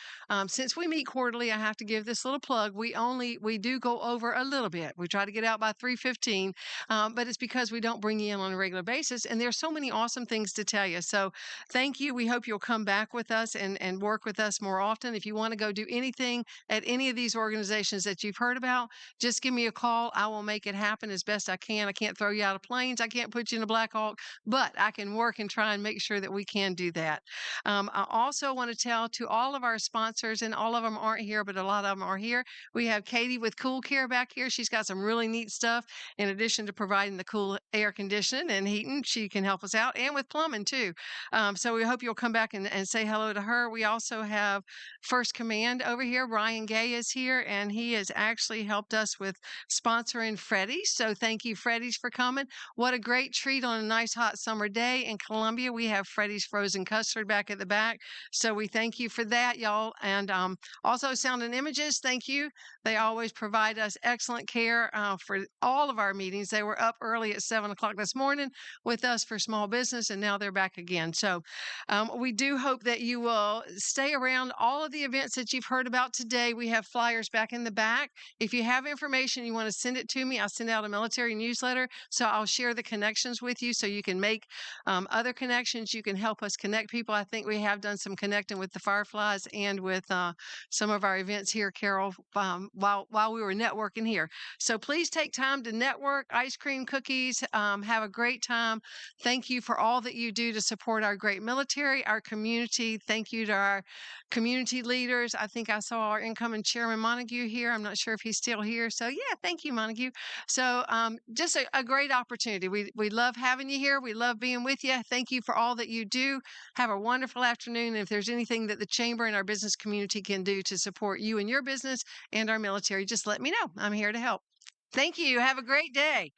Since we meet quarterly, I have to give this little plug. We do go over a little bit. We try to get out by 3:15, but it's because we don't bring you in on a regular basis. And there's so many awesome things to tell you. So thank you. We hope you'll come back with us and work with us more often. If you want to go do anything at any of these organizations that you've heard about, just give me a call. I will make it happen as best I can. I can't throw you out of planes. I can't put you in a Black Hawk, but I can work and try and make sure that we can do that. I also want to tell to all of our sponsors, and all of them aren't here, but a lot of them are here. We have Katie with Cool Care back here. She's got some really neat stuff. In addition to providing the cool air conditioning and heating, she can help us out, and with plumbing too. So we hope you'll come back and say hello to her. We also have First Command over here. Ryan Gay is here, and he has actually helped us with sponsoring Freddy's. So thank you, Freddy's, for coming. What a great treat on a nice hot summer day in Columbia. We have Freddy's frozen custard back at the back. So we thank you for that, y'all. And also Sound and Images, thank you. They always provide us excellent care for all of our meetings. They were up early at 7 o'clock this morning with us for small business, and now they're back again. So we do hope that you will stay around all of the events that you've heard about today. We have flyers back in the back. If you have information, you want to send it to me. I'll send out a military newsletter, so I'll share the connections with you so you can make other connections. You can help us connect people. I think we have done some connecting with the Fireflies and with some of our events here, Carol, while we were networking here. So please take time to network, ice cream, cookies, have a great time. Thank you for all that you do to support our great military, our community. Thank you to our community leaders. I think I saw our incoming Chairman Montague here. I'm not sure if he's still here. So yeah, thank you, Montague. So just a great opportunity. We love having you here. We love being with you. Thank you for all that you do. Have a wonderful afternoon. And if there's anything that the Chamber and our business community can do to support you and your business and our military, just let me know. I'm here to help. Thank you. Have a great day.